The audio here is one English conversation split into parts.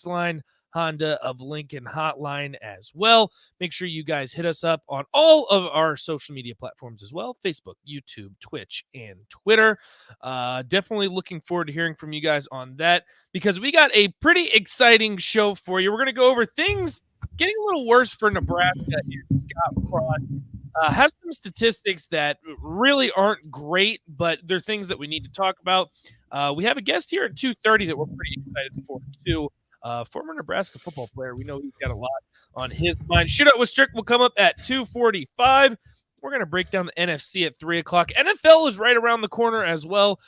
text line, Honda of Lincoln hotline as well. Make sure you guys hit us up on all of our social media platforms as well: Facebook, YouTube, Twitch, and Twitter. Definitely looking forward to hearing from you guys on that, because we got a pretty exciting show for you. We're going to go over things getting a little worse for Nebraska and Scott Frost. Have some statistics that really aren't great, but they're things that we need to talk about. We have a guest here at 2:30 that we're pretty excited for too. Former Nebraska football player. We know he's got a lot on his mind. Shootout with Strick will come up at 2:45. We're going to break down the NFC at 3 o'clock. NFL is right around the corner as well.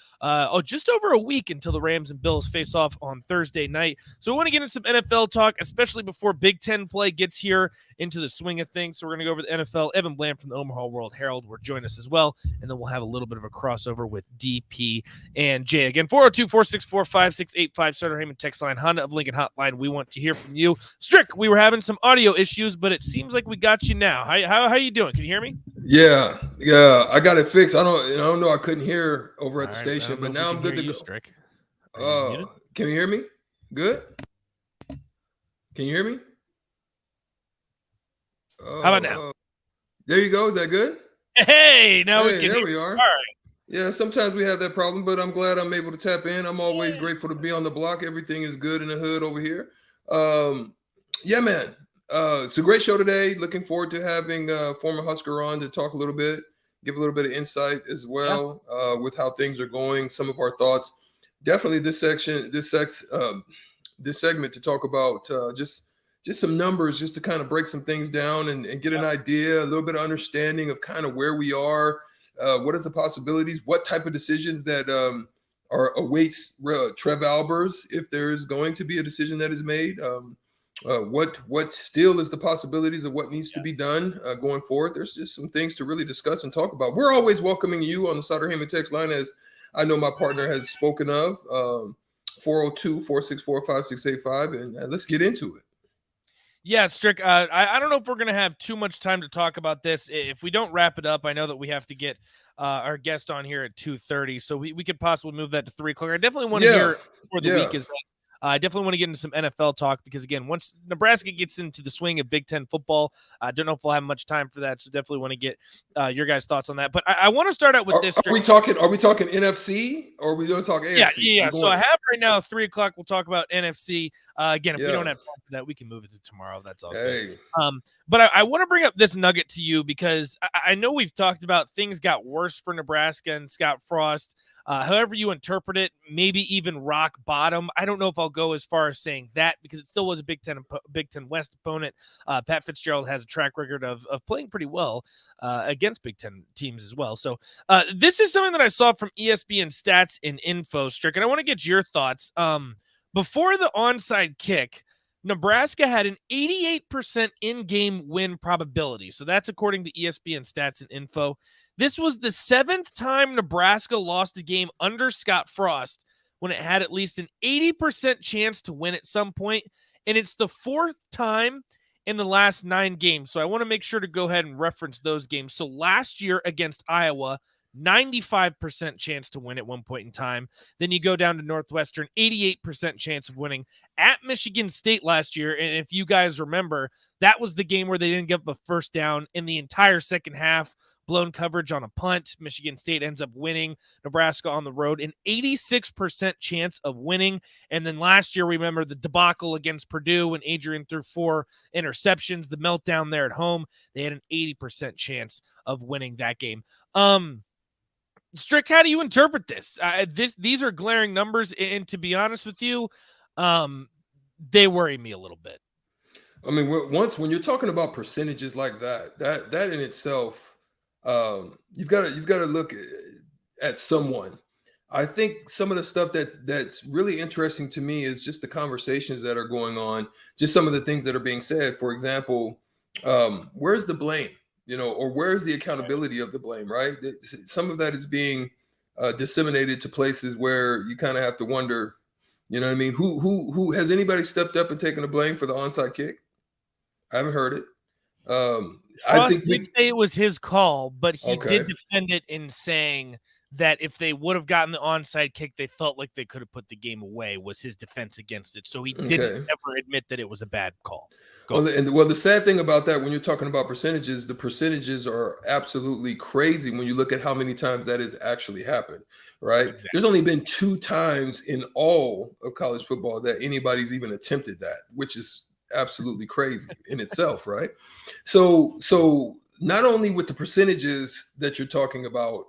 Just over a week until the Rams and Bills face off on Thursday night. So we want to get into some NFL talk, especially before Big Ten play gets here into the swing of things. So we're going to go over the NFL. Evan Bland from the Omaha World Herald will join us as well. And then we'll have a little bit of a crossover with DP and Jay. Again, 402-464-5685, Sutter Heyman text line, Honda of Lincoln hotline. We want to hear from you. Strick, we were having some audio issues, but it seems like we got you now. How you doing? Can you hear me? Yeah, I got it fixed. I don't know. I couldn't hear over at the station, but now I'm good to go. Strick. Can you hear me? Good. Can you hear me? How about now? There you go. Is that good? Hey, now we can. There we All are. right. Yeah, sometimes we have that problem, but I'm glad I'm able to tap in. I'm always grateful to be on the block. Everything is good in the hood over here. Yeah, man. It's a great show today. Looking forward to having former Husker on to talk a little bit, give a little bit of insight as well with how things are going, some of our thoughts. Definitely this segment to talk about just some numbers, just to kind of break some things down and get an idea, a little bit of understanding of kind of where we are, what is the possibilities, what type of decisions that awaits Trev Albers if there's going to be a decision that is made. What still is the possibilities of what needs to be done going forward. There's just some things to really discuss and talk about. We're always welcoming you on the Sutter Heyman text line, as I know my partner has spoken of, 402-464-5685, and let's get into it. Yeah, Strick, I don't know if we're going to have too much time to talk about this. If we don't wrap it up, I know that we have to get our guest on here at 2:30, so we could possibly move that to 3 o'clock. I definitely want to hear before the week is I definitely want to get into some NFL talk, because, again, once Nebraska gets into the swing of Big Ten football, I don't know if we'll have much time for that, so definitely want to get your guys' thoughts on that. But I want to start out with this. Are we talking NFC, or are we going to talk AFC? Yeah. So I have right now 3 o'clock. We'll talk about NFC. Again, if we don't have time for that, we can move it to tomorrow. That's all good. But I want to bring up this nugget to you, because I know we've talked about things got worse for Nebraska and Scott Frost. However you interpret it, maybe even rock bottom. I don't know if I'll go as far as saying that, because it still was a Big Ten West opponent. Pat Fitzgerald has a track record of playing pretty well against Big Ten teams as well. So this is something that I saw from ESPN Stats and Info, Strick, and I want to get your thoughts. Before the onside kick, Nebraska had an 88% in-game win probability. So that's according to ESPN Stats and Info. This was the 7th time Nebraska lost a game under Scott Frost when it had at least an 80% chance to win at some point, and it's the 4th time in the last 9 games. So I want to make sure to go ahead and reference those games. So last year against Iowa, 95% chance to win at one point in time. Then you go down to Northwestern, 88% chance of winning. At Michigan State last year, and if you guys remember, that was the game where they didn't give up a first down in the entire second half. Blown coverage on a punt. Michigan State ends up winning. Nebraska on the road, an 86% chance of winning. And then last year, remember the debacle against Purdue when Adrian threw 4 interceptions, the meltdown there at home. They had an 80% chance of winning that game. Strick, how do you interpret this? These are glaring numbers, and to be honest with you, they worry me a little bit. I mean, when you're talking about percentages like that in itself, you've got to look at someone. I think some of the stuff that's really interesting to me is just the conversations that are going on, just some of the things that are being said. For example, where's the blame? Or where's the accountability of the blame, right? Some of that is being disseminated to places where you kind of have to wonder, you know what I mean? Who has anybody stepped up and taken the blame for the onside kick? I haven't heard it. Frost did say it was his call, but he did defend it in saying that if they would have gotten the onside kick, they felt like they could have put the game away, was his defense against it. So he didn't ever admit that it was a bad call. Well, the sad thing about that, when you're talking about percentages, the percentages are absolutely crazy when you look at how many times that has actually happened, right? Exactly. There's only been 2 times in all of college football that anybody's even attempted that, which is absolutely crazy in itself, right? So not only with the percentages that you're talking about,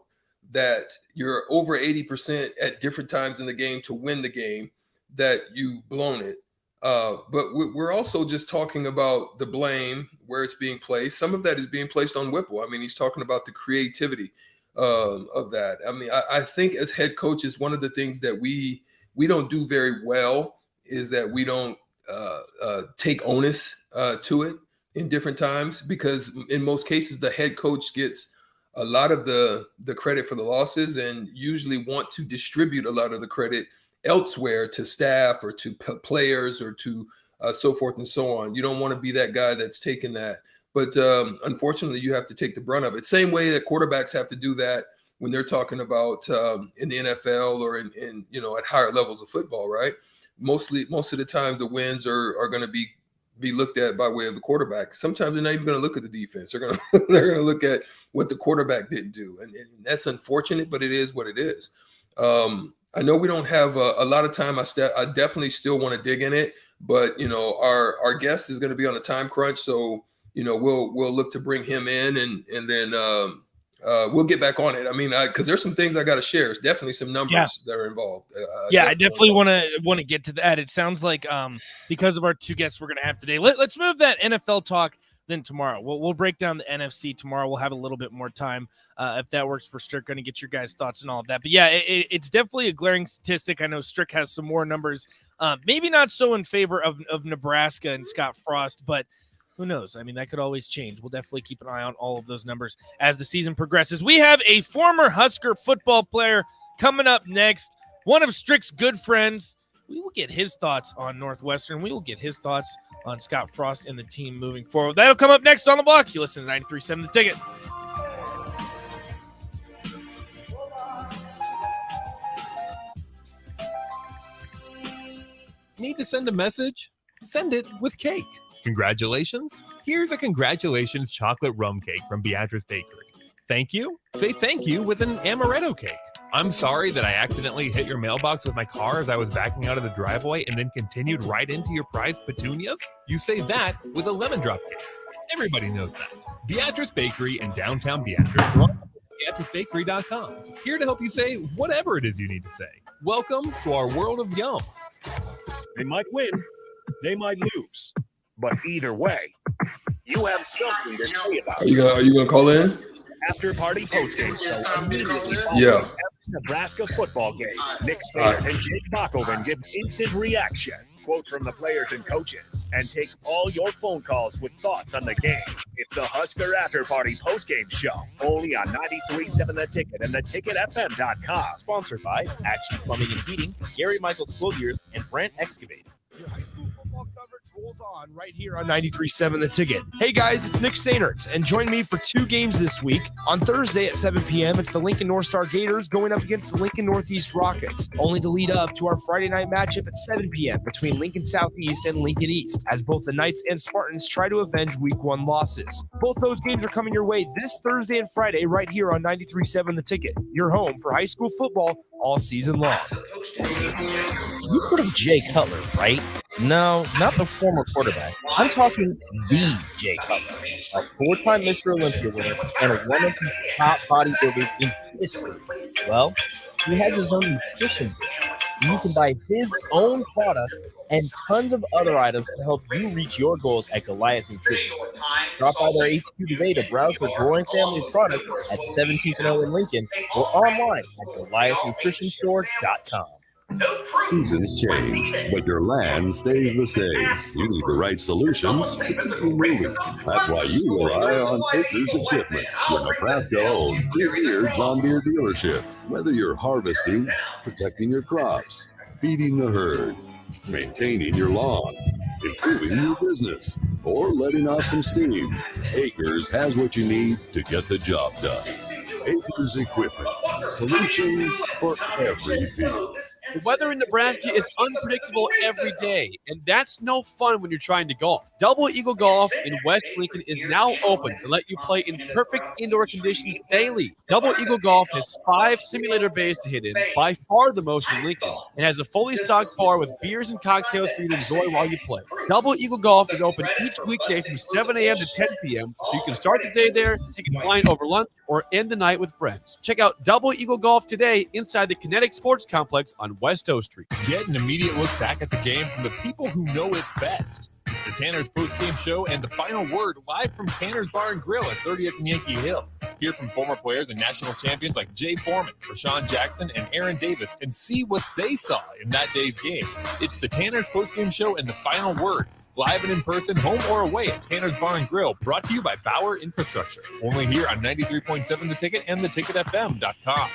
that you're over 80% at different times in the game to win the game, that you've blown it. But we're also just talking about the blame, where it's being placed. Some of that is being placed on Whipple. I mean, he's talking about the creativity of that. I mean, I think as head coaches, one of the things that we don't do very well is that we don't take onus to it in different times, because in most cases, the head coach gets a lot of the credit for the losses, and usually want to distribute a lot of the credit elsewhere to staff or to players or to so forth and so on. You don't want to be that guy that's taking that. But unfortunately, you have to take the brunt of it. Same way that quarterbacks have to do that when they're talking about in the NFL or in at higher levels of football, right? Most of the time, the wins are going to be looked at by way of the quarterback. Sometimes they're not even going to look at the defense. They're going to look at what the quarterback didn't do, and that's unfortunate, but it is what it is. I know we don't have a lot of time. I definitely still want to dig in it, but our guest is going to be on a time crunch, so we'll look to bring him in, and then we'll get back on it. I mean, because there's some things I got to share. There's definitely some numbers that are involved. I definitely want to get to that. It sounds like because of our 2 guests we're going to have today, let's move that NFL talk then tomorrow. We'll break down the NFC tomorrow. We'll have a little bit more time if that works for Strick. Going to get your guys' thoughts and all of that. But yeah, it's definitely a glaring statistic. I know Strick has some more numbers, maybe not so in favor of Nebraska and Scott Frost, but who knows? I mean, that could always change. We'll definitely keep an eye on all of those numbers as the season progresses. We have a former Husker football player coming up next, one of Strick's good friends. We will get his thoughts on Northwestern. We will get his thoughts on Scott Frost and the team moving forward. That'll come up next on The Block. You listen to 93.7 The Ticket. Need to send a message? Send it with cake. Congratulations? Here's a congratulations chocolate rum cake from Beatrice Bakery. Thank you? Say thank you with an amaretto cake. I'm sorry that I accidentally hit your mailbox with my car as I was backing out of the driveway and then continued right into your prized petunias. You say that with a lemon drop cake. Everybody knows that. Beatrice Bakery in downtown Beatrice. BeatriceBakery.com. Here to help you say whatever it is you need to say. Welcome to our world of yum. They might win, they might lose, but either way, you have something to say about it. Are you gonna call in? After party postgame show immediately yeah. Nebraska football game. Nick Sayer and Jake Bachhoven give instant reaction, quotes from the players and coaches, and take all your phone calls with thoughts on the game. It's the Husker After Party postgame show, only on 93.7 The Ticket and theticketfm.com. Sponsored by Action Plumbing and Heating, Gary Michaels Clothiers, and Brant Excavating. Your high school football coverage rolls on right here on 93.7 The Ticket. Hey guys, it's Nick Sainert, and join me for 2 games this week. On Thursday at 7 p.m., it's the Lincoln North Star Gators going up against the Lincoln Northeast Rockets, only to lead up to our Friday night matchup at 7 p.m. between Lincoln Southeast and Lincoln East, as both the Knights and Spartans try to avenge Week 1 losses. Both those games are coming your way this Thursday and Friday right here on 93.7 The Ticket, your home for high school football all season long. You've heard of Jay Cutler, right? No, not the former quarterback. I'm talking the Jay Cutler, a 4-time Mr. Olympia winner and one of the top bodybuilders in history. Well, he has his own nutrition brand. You can buy his own products and tons of other items to help you reach your goals at Goliath Nutrition. Drop by their HQ today to browse the growing family of products at 17th and O in Lincoln or online at GoliathNutritionStore.com. Seasons change, but your land stays the same. You need the right solutions to keep you moving. That's why you rely on Huskers Equipment, your Nebraska-owned premier John Deere dealership. Whether you're harvesting, protecting your crops, feeding the herd, maintaining your lawn, improving your business, or letting off some steam, Acres has what you need to get the job done. Acres Equipment. Solutions for every field. The weather in Nebraska is unpredictable every day, and that's no fun when you're trying to golf. Double Eagle Golf in West Lincoln is now open to let you play in perfect indoor conditions daily. Double Eagle Golf has 5 simulator bays to hit in, by far the most in Lincoln, and has a fully stocked bar with beers and cocktails for you to enjoy while you play. Double Eagle Golf is open each weekday from 7 a.m. to 10 p.m., so you can start the day there, take a client over lunch, or end the night with friends. Check out Double Eagle Golf today inside the Kinetic Sports Complex on West O Street. Get an immediate look back at the game from the people who know it best. It's the Tanner's post-game show and the final word live from Tanner's Bar and Grill at 30th and Yankee Hill. Hear from former players and national champions like Jay Foreman, Rashawn Jackson, and Aaron Davis and see what they saw in that day's game. It's the Tanner's post-game show and the final word. Live and in person, home or away at Tanner's Bar and Grill, brought to you by Bauer Infrastructure. Only here on 93.7 The Ticket and theticketfm.com.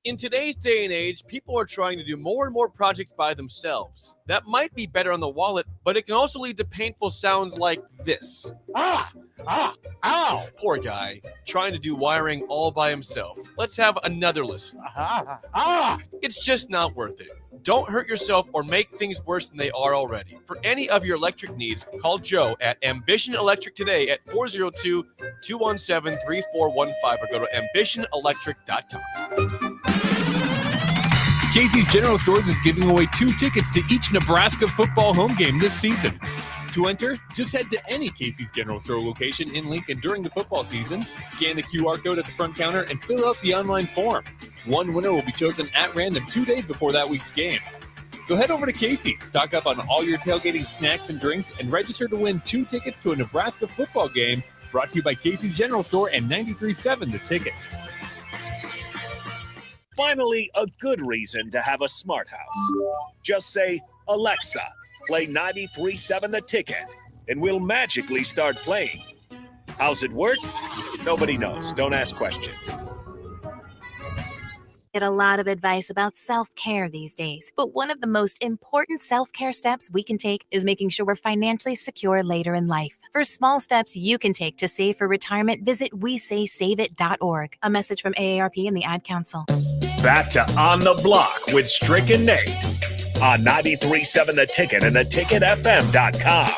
In today's day and age, people are trying to do more and more projects by themselves. That might be better on the wallet, but it can also lead to painful sounds like this. Ow! Poor guy, trying to do wiring all by himself. Let's have another listen. It's just not worth it. Don't hurt yourself or make things worse than they are already. For any of your electric needs, call Joe at Ambition Electric today at 402-217-3415 or go to ambitionelectric.com. Casey's General Stores is giving away 2 tickets to each Nebraska football home game this season. To enter, just head to any Casey's General Store location in Lincoln during the football season, scan the QR code at the front counter, and fill out the online form. One winner will be chosen at random 2 days before that week's game. So head over to Casey's, stock up on all your tailgating snacks and drinks, and register to win 2 tickets to a Nebraska football game, brought to you by Casey's General Store and 93.7 The Ticket. Finally, a good reason to have a smart house. Just say, Alexa, play 93.7 The Ticket, and we'll magically start playing. How's it work? Nobody knows. Don't ask questions. Get a lot of advice about self-care these days, but one of the most important self-care steps we can take is making sure we're financially secure later in life. For small steps you can take to save for retirement, visit WeSaySaveIt.org. A message from AARP and the Ad Council. Back to On the Block with Strick and Nate on 93.7 The Ticket and theticketfm.com.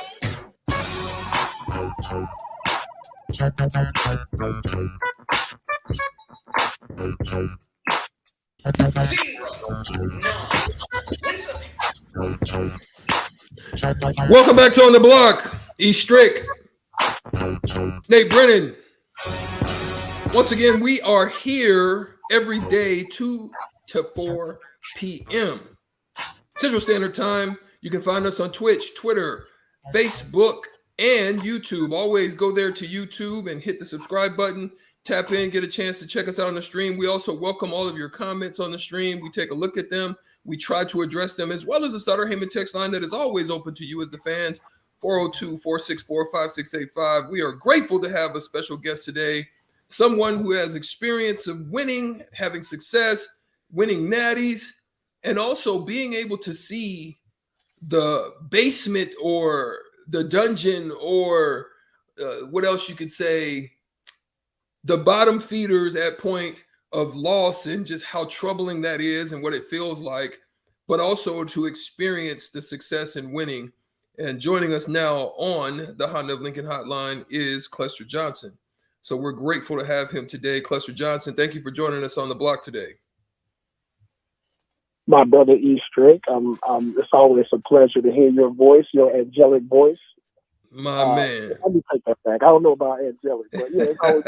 Welcome back to On the Block. E. Strick, Nate Brennan. Once again, we are here every day, 2 to 4 p.m. Central Standard Time. You can find us on Twitch, Twitter, Facebook, and YouTube. Always go there to YouTube and hit the subscribe button. Tap in, get a chance to check us out on the stream. We also welcome all of your comments on the stream. We take a look at them. We try to address them, as well as the Sutter Heyman text line that is always open to you as the fans, 402-464-5685. We are grateful to have a special guest today, someone who has experience of winning, having success, winning natties, and also being able to see the basement or the dungeon or what else you could say, the bottom feeders at point of loss and just how troubling that is and what it feels like, but also to experience the success in winning. And joining us now on the Honda of Lincoln hotline is Clester Johnson. So we're grateful to have him today. Clester Johnson, thank you for joining us on the block today. My brother E. Strick, it's always a pleasure to hear your voice, your angelic voice. My man. Let me take that back. I don't know about angelic, but yeah, it's always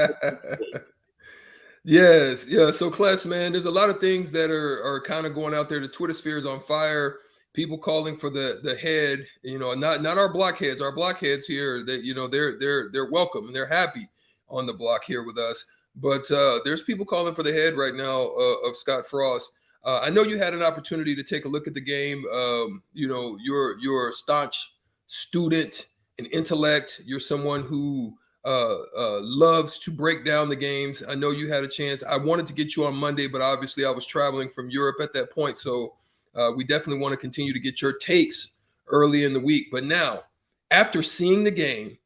Yes, yeah. So, Cless, man, there's a lot of things that are kind of going out there. The Twitter sphere is on fire. People calling for the head. You know, not our blockheads. Our blockheads here, that they're welcome and they're happy on the block here with us. But there's people calling for the head right now of Scott Frost. I know you had an opportunity to take a look at the game. You're a staunch student in intellect. You're someone who loves to break down the games. I know you had a chance. I wanted to get you on Monday, but obviously I was traveling from Europe at that point. So we definitely want to continue to get your takes early in the week. But now, after seeing the game,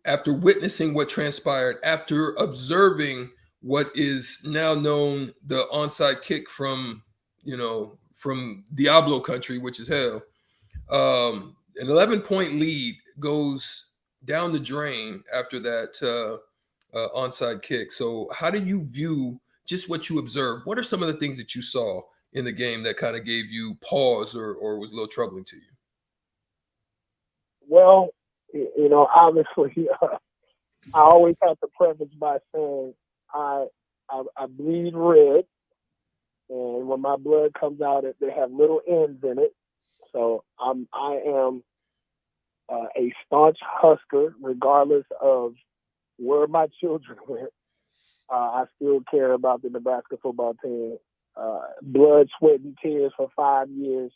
after witnessing what transpired, after observing what is now known the onside kick from Diablo country, which is hell. An 11-point lead goes down the drain after that onside kick. So how do you view just what you observed? What are some of the things that you saw in the game that kind of gave you pause or was a little troubling to you? Well, obviously, I always have to preface by saying I bleed red, and when my blood comes out, they have little ends in it. So I am a staunch Husker, regardless of where my children went. I still care about the Nebraska football team. Blood, sweat, and tears for 5 years,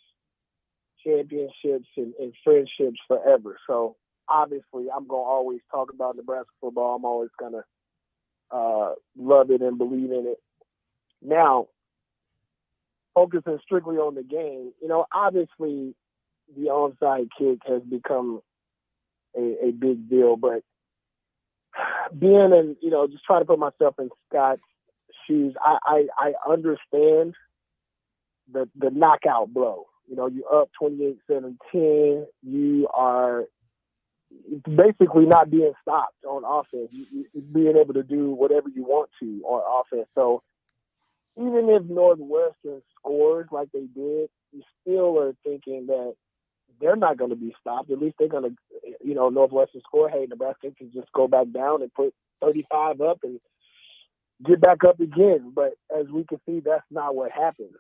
championships and friendships forever. So obviously, I'm going to always talk about Nebraska football. I'm always going to love it and believe in it. Now, focusing strictly on the game, obviously the onside kick has become a big deal, but being in, just trying to put myself in Scott's shoes, I understand the knockout blow. You're up 28-17. You are basically not being stopped on offense. You being able to do whatever you want to on offense. So even if Northwestern scores like they did, you still are thinking that they're not going to be stopped. At least they're going to, Northwestern score. Hey, Nebraska can just go back down and put 35 up and get back up again. But as we can see, that's not what happened.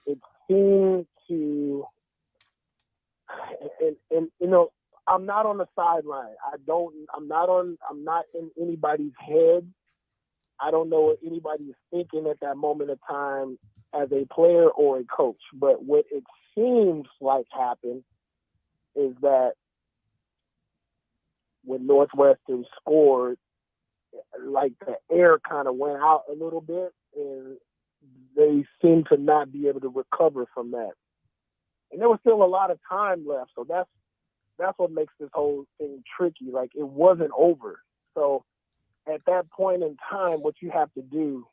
It seemed to, and I'm not on the sideline. I'm not in anybody's head. I don't know what anybody is thinking at that moment of time as a player or a coach. But what it seems like happened is that when Northwestern scored, like the air kind of went out a little bit, and they seemed to not be able to recover from that. And there was still a lot of time left, so that's what makes this whole thing tricky. Like, it wasn't over. So at that point in time, what you have to do,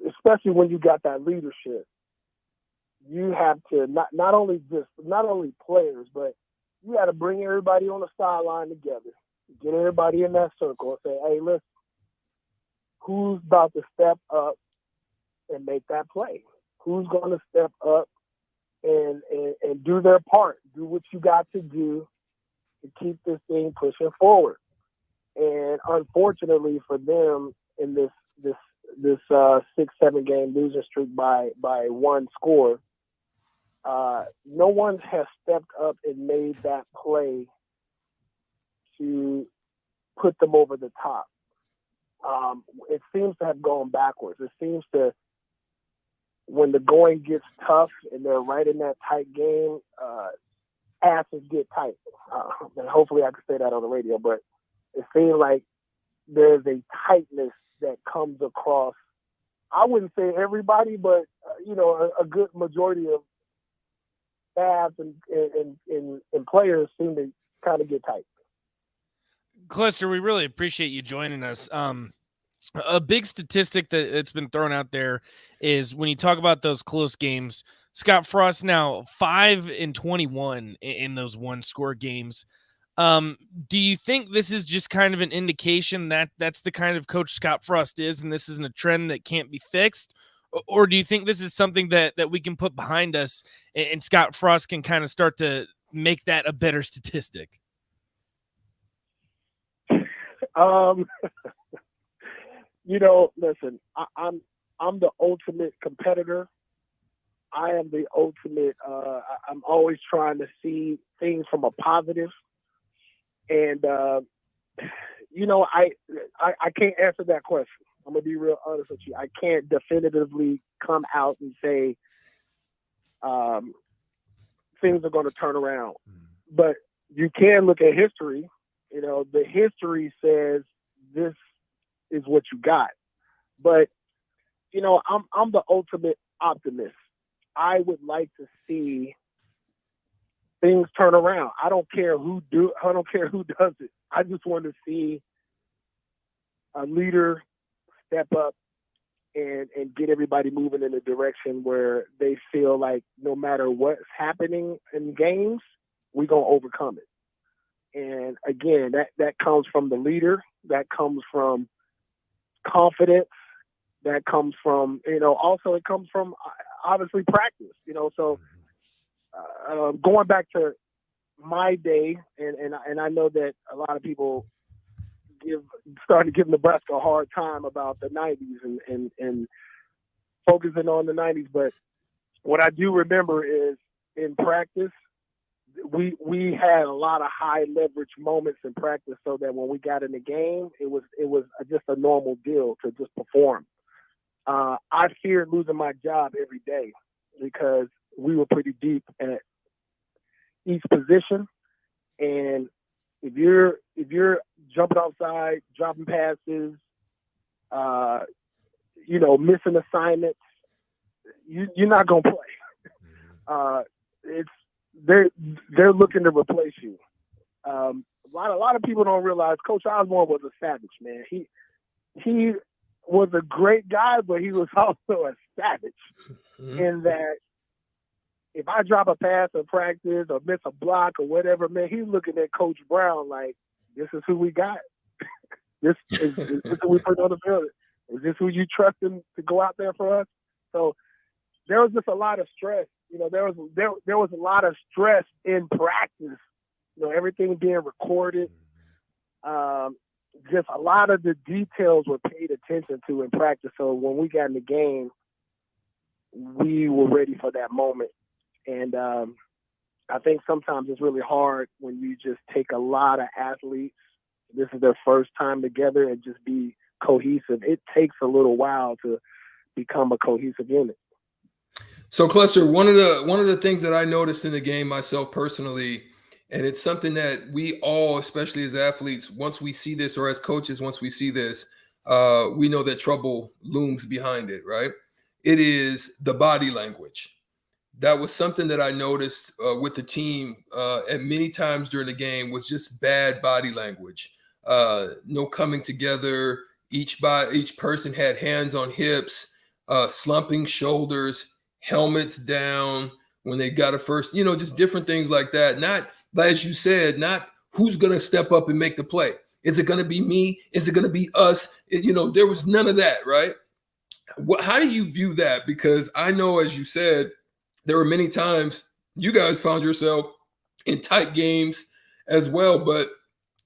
especially when you got that leadership, you have to not only players, but you got to bring everybody on the sideline together, get everybody in that circle, and say, "Hey, listen, who's about to step up and make that play? Who's going to step up and do their part? Do what you got to do to keep this thing pushing forward." And unfortunately for them, in this 6-7 game losing streak by one score, no one has stepped up and made that play to put them over the top. It seems to have gone backwards. It seems to, when the going gets tough and they're right in that tight game, asses get tight. And hopefully I can say that on the radio, but it seems like there's a tightness that comes across, I wouldn't say everybody, but a good majority of staff and players seem to kind of get tight. Clester, we really appreciate you joining us. A big statistic that's been thrown out there is when you talk about those close games, Scott Frost now 5-21 in those one-score games. Do you think this is just kind of an indication that that's the kind of coach Scott Frost is, and this isn't a trend that can't be fixed? Or do you think this is something that we can put behind us and Scott Frost can kind of start to make that a better statistic? Listen, I'm the ultimate competitor. I am the ultimate, I'm always trying to see things from a positive. And, I can't answer that question. I'm going to be real honest with you. I can't definitively come out and say things are going to turn around. But you can look at history. The history says this is what you got. But, I'm the ultimate optimist. I would like to see things turn around. I don't care who does it. I just want to see a leader step up and get everybody moving in a direction where they feel like no matter what's happening in games, we're going to overcome it. And again, that comes from the leader, that comes from confidence, that comes from, also it comes from obviously practice, so going back to my day, and I know that a lot of people started to give Nebraska a hard time about the 90s and focusing on the 90s. But what I do remember is in practice, we had a lot of high leverage moments in practice, so that when we got in the game, it was just a normal deal to just perform. I feared losing my job every day because we were pretty deep at each position, and if you're jumping outside, dropping passes, missing assignments, you're not gonna play. They're looking to replace you. A lot of people don't realize Coach Osborne was a savage, man. He was a great guy, but he was also a savage in that if I drop a pass in practice or miss a block or whatever, man, he's looking at Coach Brown like, this is who we got. This is who we put on the field. Is this who you trust him to go out there for us? So there was just a lot of stress. There was a lot of stress in practice. Everything being recorded. Just a lot of the details were paid attention to in practice. So when we got in the game, we were ready for that moment. And I think sometimes it's really hard when you just take a lot of athletes. This is their first time together and just be cohesive. It takes a little while to become a cohesive unit. So, Cluster, one of the things that I noticed in the game myself personally, and it's something that we all, especially as athletes, once we see this, or as coaches, once we see this, we know that trouble looms behind it, right? It is the body language. That was something that I noticed with the team at many times during the game was just bad body language. No coming together. Each person had hands on hips, slumping shoulders, helmets down when they got a first, just different things like that. Not, as you said, not who's going to step up and make the play. Is it going to be me? Is it going to be us? There was none of that, right? How do you view that? Because I know, as you said, there were many times you guys found yourself in tight games as well, but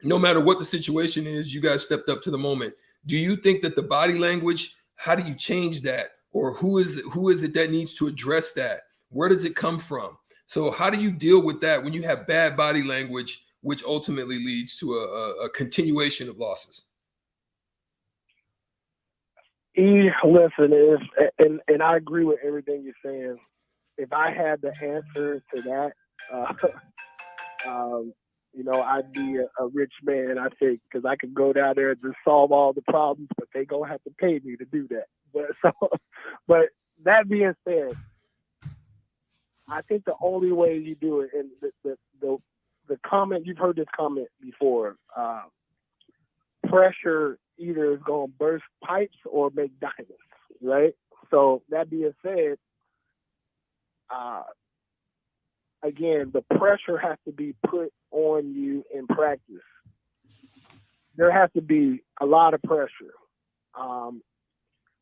no matter what the situation is, you guys stepped up to the moment. Do you think that the body language, how do you change that? Or who is it that needs to address that? Where does it come from? So how do you deal with that when you have bad body language, which ultimately leads to a continuation of losses? Listen, and I agree with everything you're saying. If I had the answer to that, I'd be a rich man, I think, because I could go down there and just solve all the problems, but they gonna have to pay me to do that. But that being said, I think the only way you do it, and the comment, you've heard this comment before, pressure either is gonna burst pipes or make diamonds, right? So that being said, again, the pressure has to be put on you in practice. There has to be a lot of pressure.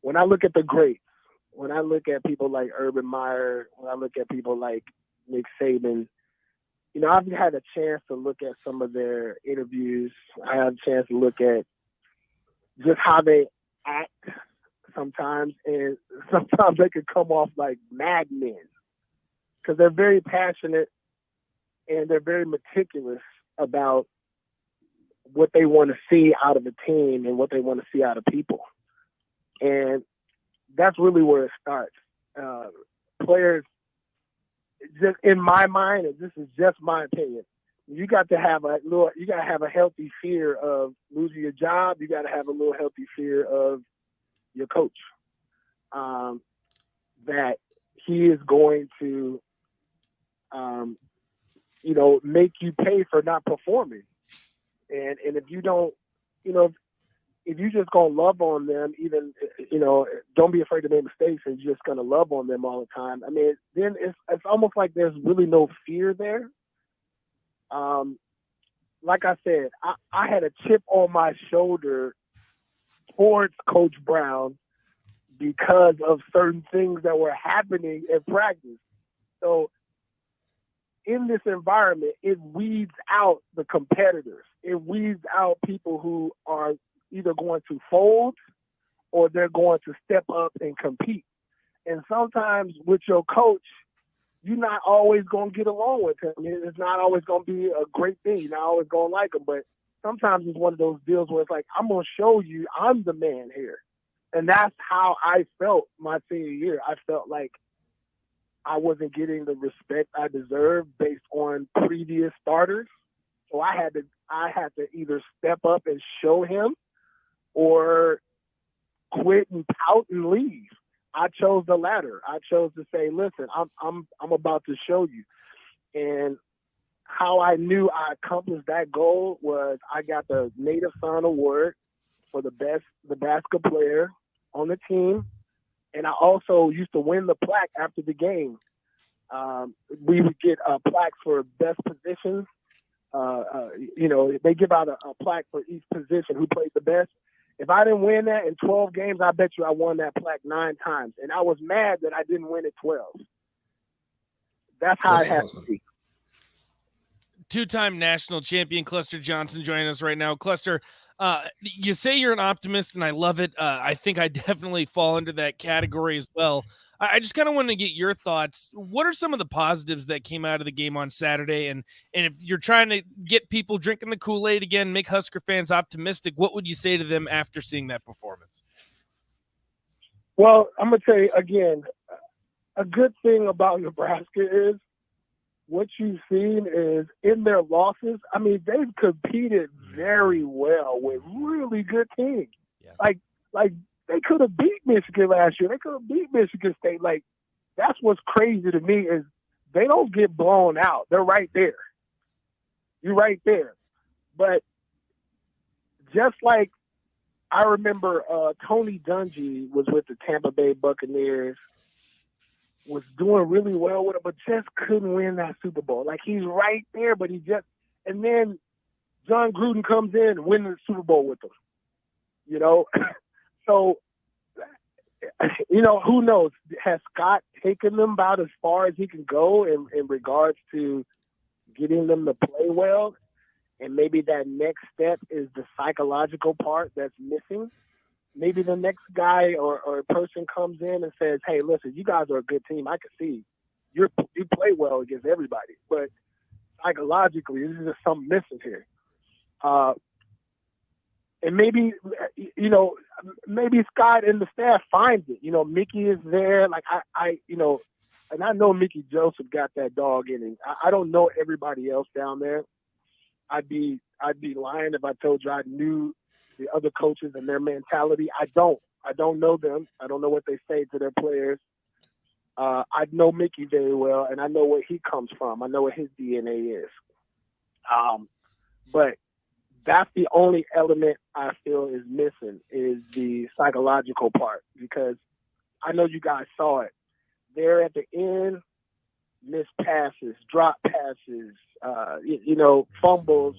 When I look at the greats, when I look at people like Urban Meyer, when I look at people like Nick Saban, I've had a chance to look at some of their interviews. I had a chance to look at just how they act sometimes, and sometimes they could come off like madmen because they're very passionate and they're very meticulous about what they want to see out of a team and what they want to see out of people. And that's really where it starts. Players, just in my mind, and this is just my opinion, you got to have a healthy fear of losing your job. You got to have a little healthy fear of your coach, that he is going to, make you pay for not performing. And if you don't, if you just gonna love on them, even don't be afraid to make mistakes, and you're just gonna love on them all the time. I mean, then it's almost like there's really no fear there. Like I said, I had a chip on my shoulder towards Coach Brown because of certain things that were happening in practice. So in this environment, it weeds out the competitors. It weeds out people who are either going to fold or they're going to step up and compete. And sometimes with your coach, you're not always going to get along with him. It's not always going to be a great thing. You're not always going to like him. But sometimes it's one of those deals where it's like, I'm going to show you I'm the man here. And that's how I felt my senior year. I felt like I wasn't getting the respect I deserved based on previous starters. So I had to either step up and show him or quit and pout and leave. I chose the latter. I chose to say, listen, I'm about to show you. And how I knew I accomplished that goal was I got the Native Son Award for the best Nebraska player on the team. And I also used to win the plaque after the game. We would get plaques for best positions. They give out a plaque for each position who played the best. If I didn't win that in 12 games, I bet you I won that plaque 9 times. And I was mad that I didn't win it 12. That's how it has to be. Two-time national champion Cluster Johnson joining us right now. Cluster, you say you're an optimist, and I love it. I think I definitely fall into that category as well. I just kind of want to get your thoughts. What are some of the positives that came out of the game on Saturday? And if you're trying to get people drinking the Kool-Aid again, make Husker fans optimistic, what would you say to them after seeing that performance? Well, I'm going to tell you again, a good thing about Nebraska is what you've seen is in their losses, I mean, they've competed very well with really good teams. Yeah. Like they could have beat Michigan last year. They could have beat Michigan State. Like, that's what's crazy to me is they don't get blown out. They're right there. You're right there. But just like I remember Tony Dungy was with the Tampa Bay Buccaneers, was doing really well with it, but just couldn't win that Super Bowl. Like, he's right there, but and then John Gruden comes in and wins the Super Bowl with them, So, who knows? Has Scott taken them about as far as he can go in regards to getting them to play well? And maybe that next step is the psychological part that's missing. Maybe the next guy or person comes in and says, hey, listen, you guys are a good team. I can see you play well against everybody. But psychologically, this is just something missing here. And maybe, maybe Scott and the staff finds it. Mickey is there. Like, and I know Mickey Joseph got that dog in him. I don't know everybody else down there. I'd be lying if I told you I knew the other coaches and their mentality. I don't know them. I don't know what they say to their players. I know Mickey very well, and I know where he comes from. I know what his DNA is. But that's the only element I feel is missing is the psychological part, because I know you guys saw it. There at the end, missed passes, drop passes, fumbles.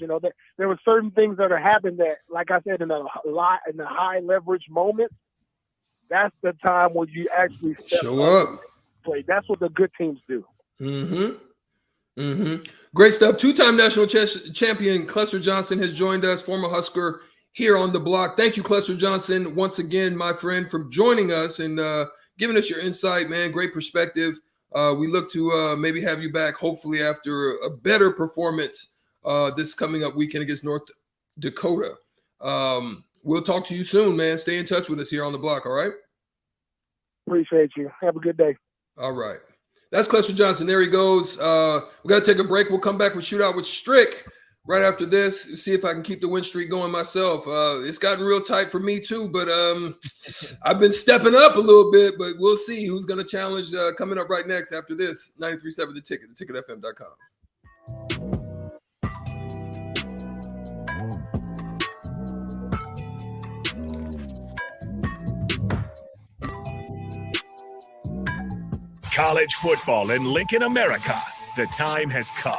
There were certain things that are happening that, like I said, in the high leverage moments, that's the time when you actually show up. Play. That's what the good teams do. Great stuff. Two-time national champion Cluster Johnson has joined us, former Husker here on the block. Thank you, Cluster Johnson, once again, my friend, for joining us and giving us your insight, man. Great perspective. We look to maybe have you back, hopefully, after a better performance this coming up weekend against North Dakota. We'll talk to you soon, man. Stay in touch with us here on the block, all right? Appreciate you. Have a good day. All right. That's Cluster Johnson. There he goes. We got to take a break. We'll come back with Shootout with Strick right after this. See if I can keep the win streak going myself. It's gotten real tight for me too, but I've been stepping up a little bit, but we'll see who's going to challenge coming up right next after this. 93.7 The Ticket, theticketfm.com. College football in Lincoln, America. The time has come.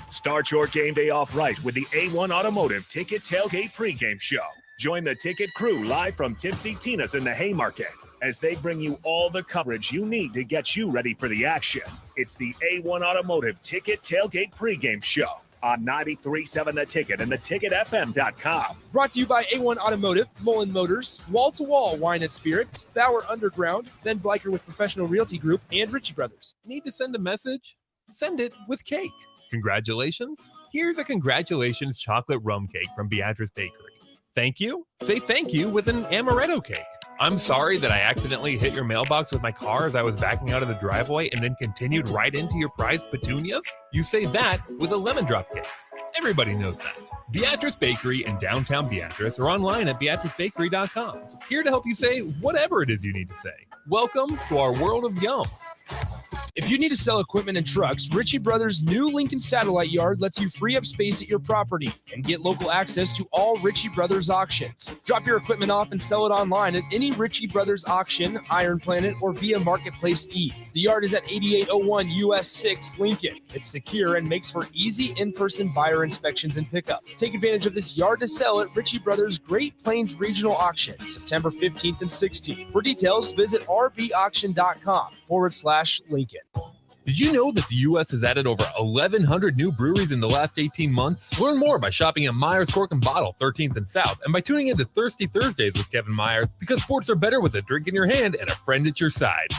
Start your game day off right with the A1 Automotive Ticket Tailgate pregame show. Join the ticket crew live from Tipsy Tina's in the Haymarket as they bring you all the coverage you need to get you ready for the action. It's the A1 Automotive Ticket Tailgate pregame show on 93.7 The Ticket and theticketfm.com. Brought to you by A1 Automotive, Mullen Motors, Wall to Wall Wine and Spirits, Bauer Underground, Ben Bleicher with Professional Realty Group, and Ritchie Brothers. Need to send a message? Send it with cake. Congratulations. Here's a congratulations chocolate rum cake from Beatrice Bakery. Thank you. Say thank you with an amaretto cake. I'm sorry that I accidentally hit your mailbox with my car as I was backing out of the driveway and then continued right into your prized petunias. You say that with a lemon drop cake. Everybody knows that. Beatrice Bakery in downtown Beatrice or online at beatricebakery.com. Here to help you say whatever it is you need to say. Welcome to our world of yum. If you need to sell equipment and trucks, Ritchie Brothers' new Lincoln Satellite Yard lets you free up space at your property and get local access to all Ritchie Brothers auctions. Drop your equipment off and sell it online at any Ritchie Brothers auction, Iron Planet, or via Marketplace E. The yard is at 8801 US 6 Lincoln. It's secure and makes for easy in-person buyer inspections and pickup. Take advantage of this yard to sell at Ritchie Brothers' Great Plains Regional Auction, September 15th and 16th. For details, visit rbauction.com/Lincoln. Did you know that the U.S. has added over 1,100 new breweries in the last 18 months? Learn more by shopping at Myers Cork and Bottle, 13th and South, and by tuning into Thirsty Thursdays with Kevin Myers, because sports are better with a drink in your hand and a friend at your side.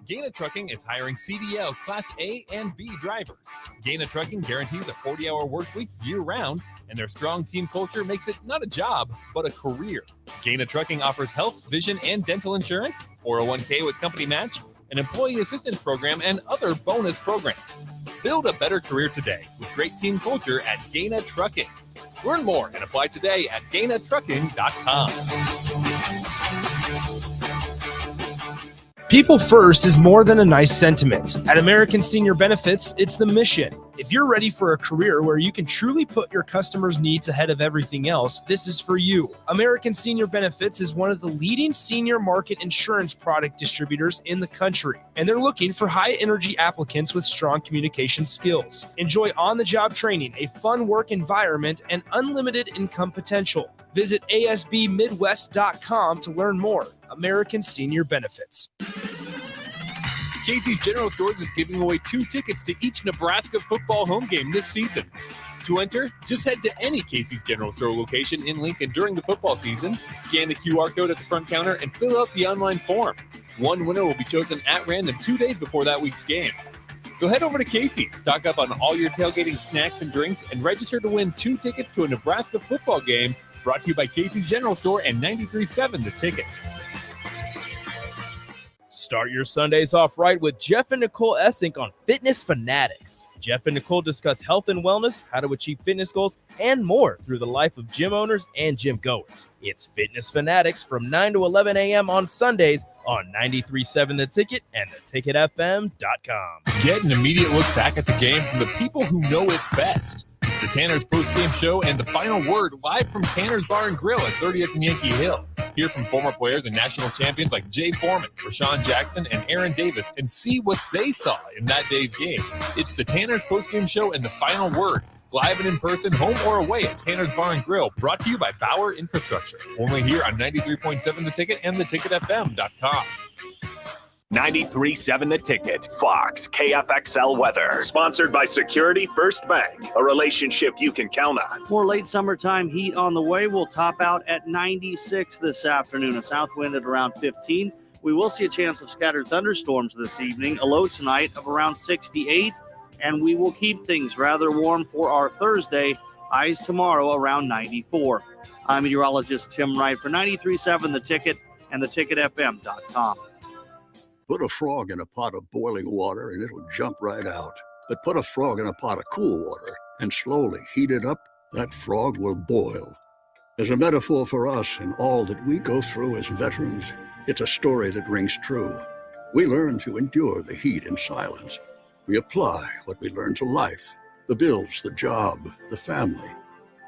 Gaina Trucking is hiring CDL Class A and B drivers. Gaina Trucking guarantees a 40-hour work week year-round, and their strong team culture makes it not a job, but a career. Gaina Trucking offers health, vision, and dental insurance, 401k with company match, an employee assistance program, and other bonus programs. Build a better career today with great team culture at Gaina Trucking. Learn more and apply today at gainatrucking.com. People first is more than a nice sentiment. At American Senior Benefits, it's the mission. If you're ready for a career where you can truly put your customers' needs ahead of everything else, this is for you. American Senior Benefits is one of the leading senior market insurance product distributors in the country, and they're looking for high-energy applicants with strong communication skills. Enjoy on-the-job training, a fun work environment, and unlimited income potential. Visit asbmidwest.com to learn more. American Senior Benefits. Casey's General Stores is giving away 2 tickets to each Nebraska football home game this season. To enter, just head to any Casey's General Store location in Lincoln during the football season, scan the QR code at the front counter, and fill out the online form. One winner will be chosen at random 2 days before that week's game. So head over to Casey's, stock up on all your tailgating snacks and drinks, and register to win 2 tickets to a Nebraska football game, brought to you by Casey's General Store and 93.7 The Ticket. Start your Sundays off right with Jeff and Nicole Essink on Fitness Fanatics. Jeff and Nicole discuss health and wellness, how to achieve fitness goals, and more through the life of gym owners and gym goers. It's Fitness Fanatics from 9 to 11 a.m. on Sundays on 93.7 The Ticket and theticketfm.com. Get an immediate look back at the game from the people who know it best. It's the Tanner's post-game show and the final word live from Tanner's Bar and Grill at 30th and Yankee Hill. Hear from former players and national champions like Jay Foreman, Rashawn Jackson, and Aaron Davis and see what they saw in that day's game. It's the Tanner's post-game show and the final word, live and in person, home or away at Tanner's Bar and Grill, brought to you by Bauer Infrastructure. Only here on 93.7 The Ticket and theticketfm.com. 93.7 The Ticket, Fox, KFXL weather. Sponsored by Security First Bank, a relationship you can count on. More late summertime heat on the way. We'll top out at 96 this afternoon. A south wind at around 15. We will see a chance of scattered thunderstorms this evening. A low tonight of around 68. And we will keep things rather warm for our Thursday. Highs tomorrow around 94. I'm meteorologist Tim Wright for 93.7 The Ticket and theticketfm.com. Put a frog in a pot of boiling water and it'll jump right out. But put a frog in a pot of cool water and slowly heat it up, that frog will boil. As a metaphor for us and all that we go through as veterans, it's a story that rings true. We learn to endure the heat in silence. We apply what we learn to life, the bills, the job, the family,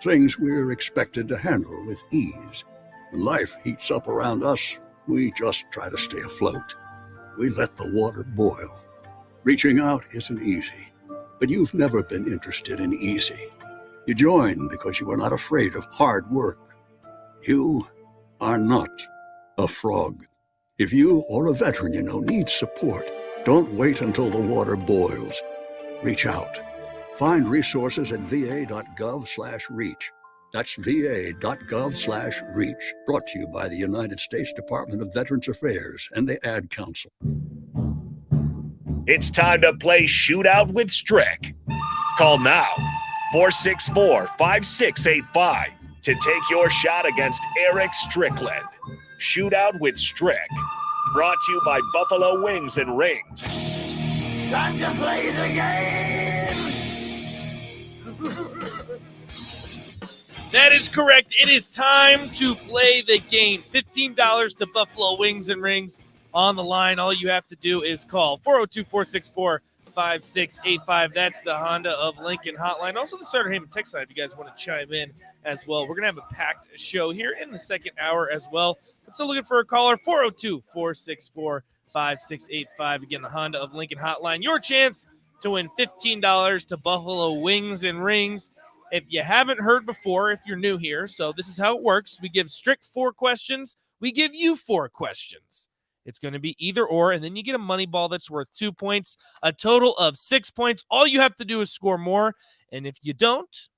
things we're expected to handle with ease. When life heats up around us, We just try to stay afloat. We let the water boil. Reaching out isn't easy, but you've never been interested in easy. You joined because you were not afraid of hard work. You are not a frog. If you or a veteran you know needs support, don't wait until the water boils. Reach out. Find resources at va.gov/reach. That's va.gov/reach. Brought to you by the United States Department of Veterans Affairs and the Ad Council. It's time to play Shootout with Strick. Call now, 464-5685, to take your shot against Eric Strickland. Shootout with Strick. Brought to you by Buffalo Wings and Rings. Time to play the game! That is correct. It is time to play the game. $15 to Buffalo Wings and Rings on the line. All you have to do is call 402-464-5685. That's the Honda of Lincoln hotline. Also the Starter Heyman text line if you guys want to chime in as well. We're going to have a packed show here in the second hour as well. But still looking for a caller, 402-464-5685. Again, the Honda of Lincoln hotline. Your chance to win $15 to Buffalo Wings and Rings. If you haven't heard before, if you're new here, so this is how it works. We give Strick 4 questions. We give you 4 questions. It's going to be either or, and then you get a money ball that's worth 2 points, a total of 6 points. All you have to do is score more, and if you don't,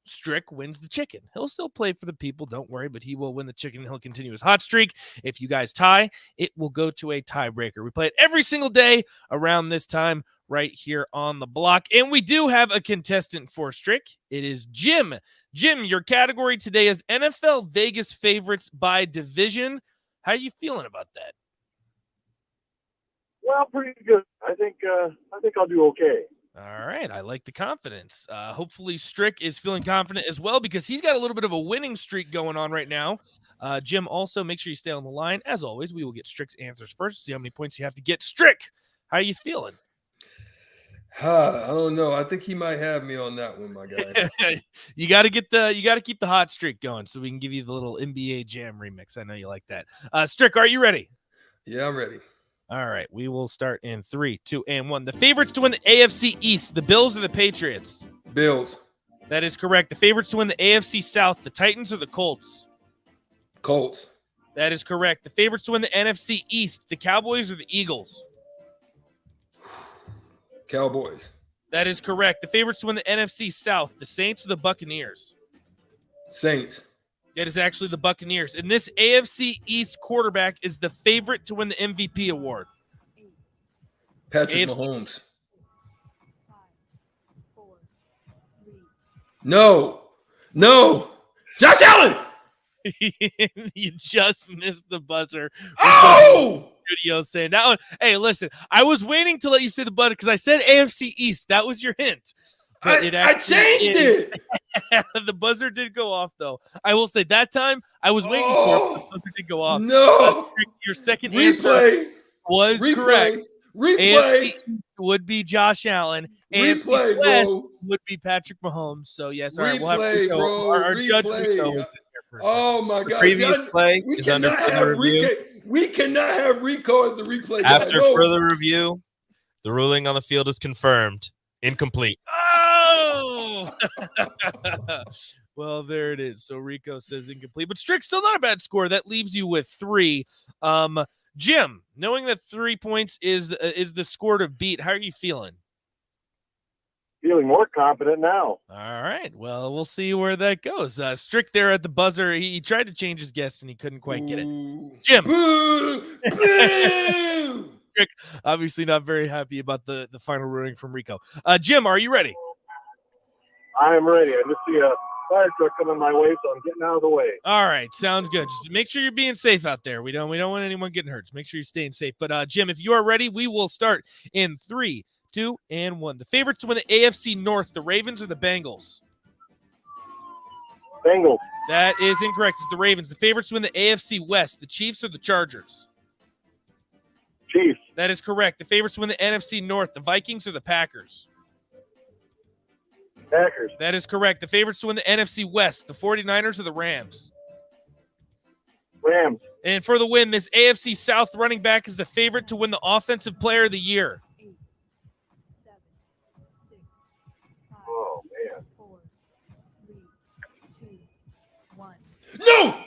Strick wins the chicken. He'll still play for the people, don't worry, but he will win the chicken. He'll continue his hot streak. If you guys tie, it will go to a tiebreaker. We play it every single day around this time right here on the block, and we do have a contestant for Strick. It is Jim. Jim, your category today is NFL Vegas favorites by division. How are you feeling about that? Well, pretty good. I think I'll do okay. All right. I like the confidence. Hopefully Strick is feeling confident as well because he's got a little bit of a winning streak going on right now. Jim, also make sure you stay on the line. As always, we will get Strick's answers first. See how many points you have to get. Strick, how are you feeling? I don't know. I think he might have me on that one, my guy. You got to keep the hot streak going so we can give you the little NBA Jam remix. I know you like that. Strick, are you ready? Yeah, I'm ready. All right, we will start in 3, 2, and 1. The favorites to win the AFC East, the Bills or the Patriots? Bills. That is correct. The favorites to win the AFC South, the Titans or the Colts? Colts. That is correct. The favorites to win the NFC East, the Cowboys or the Eagles? Cowboys. That is correct. The favorites to win the NFC South, the Saints or the Buccaneers? Saints. It is actually the Buccaneers. And this AFC East quarterback is the favorite to win the MVP award. Patrick Mahomes. No. Josh Allen. You just missed the buzzer. Oh! Studio saying that one. Hey, listen, I was waiting to let you say the buzzer because I said AFC East. That was your hint. I changed it. The buzzer did go off, though. I will say that time I was waiting for it, but the buzzer did go off. No. Your second answer was correct. Replay. AFC would be Josh Allen. Replay, AFC West bro. would be Patrick Mahomes. So, yes, all right, we'll Replay, have Rico. bro. Our judge Rico Replay. is in here for a Oh, my God. Previous play is under further review. We cannot have Rico as the replay guy. After further review, the ruling on the field is confirmed. Incomplete. Oh! Well, there it is. So Rico says incomplete, but Strick's still not a bad score. That leaves you with 3. Jim, knowing that 3 points is the score to beat, how are you feeling? Feeling more confident now. All right. Well, we'll see where that goes. Strick there at the buzzer. He tried to change his guess and he couldn't quite get it. Jim. Boo! Boo! Strick, obviously not very happy about the final ruling from Rico. Jim, are you ready? I am ready. I just see a fire truck coming my way, so I'm getting out of the way. All right. Sounds good. Just make sure you're being safe out there. We don't want anyone getting hurt. Just make sure you're staying safe. But Jim, if you are ready, we will start in 3, 2, and 1. The favorites to win the AFC North, the Ravens or the Bengals? Bengals. That is incorrect. It's the Ravens. The favorites to win the AFC West, the Chiefs or the Chargers? Chiefs. That is correct. The favorites to win the NFC North, the Vikings or the Packers? Packers. That is correct. The favorites to win the NFC West, the 49ers or the Rams? Rams. And for the win, this AFC South running back is the favorite to win the Offensive Player of the Year. Oh, man. No!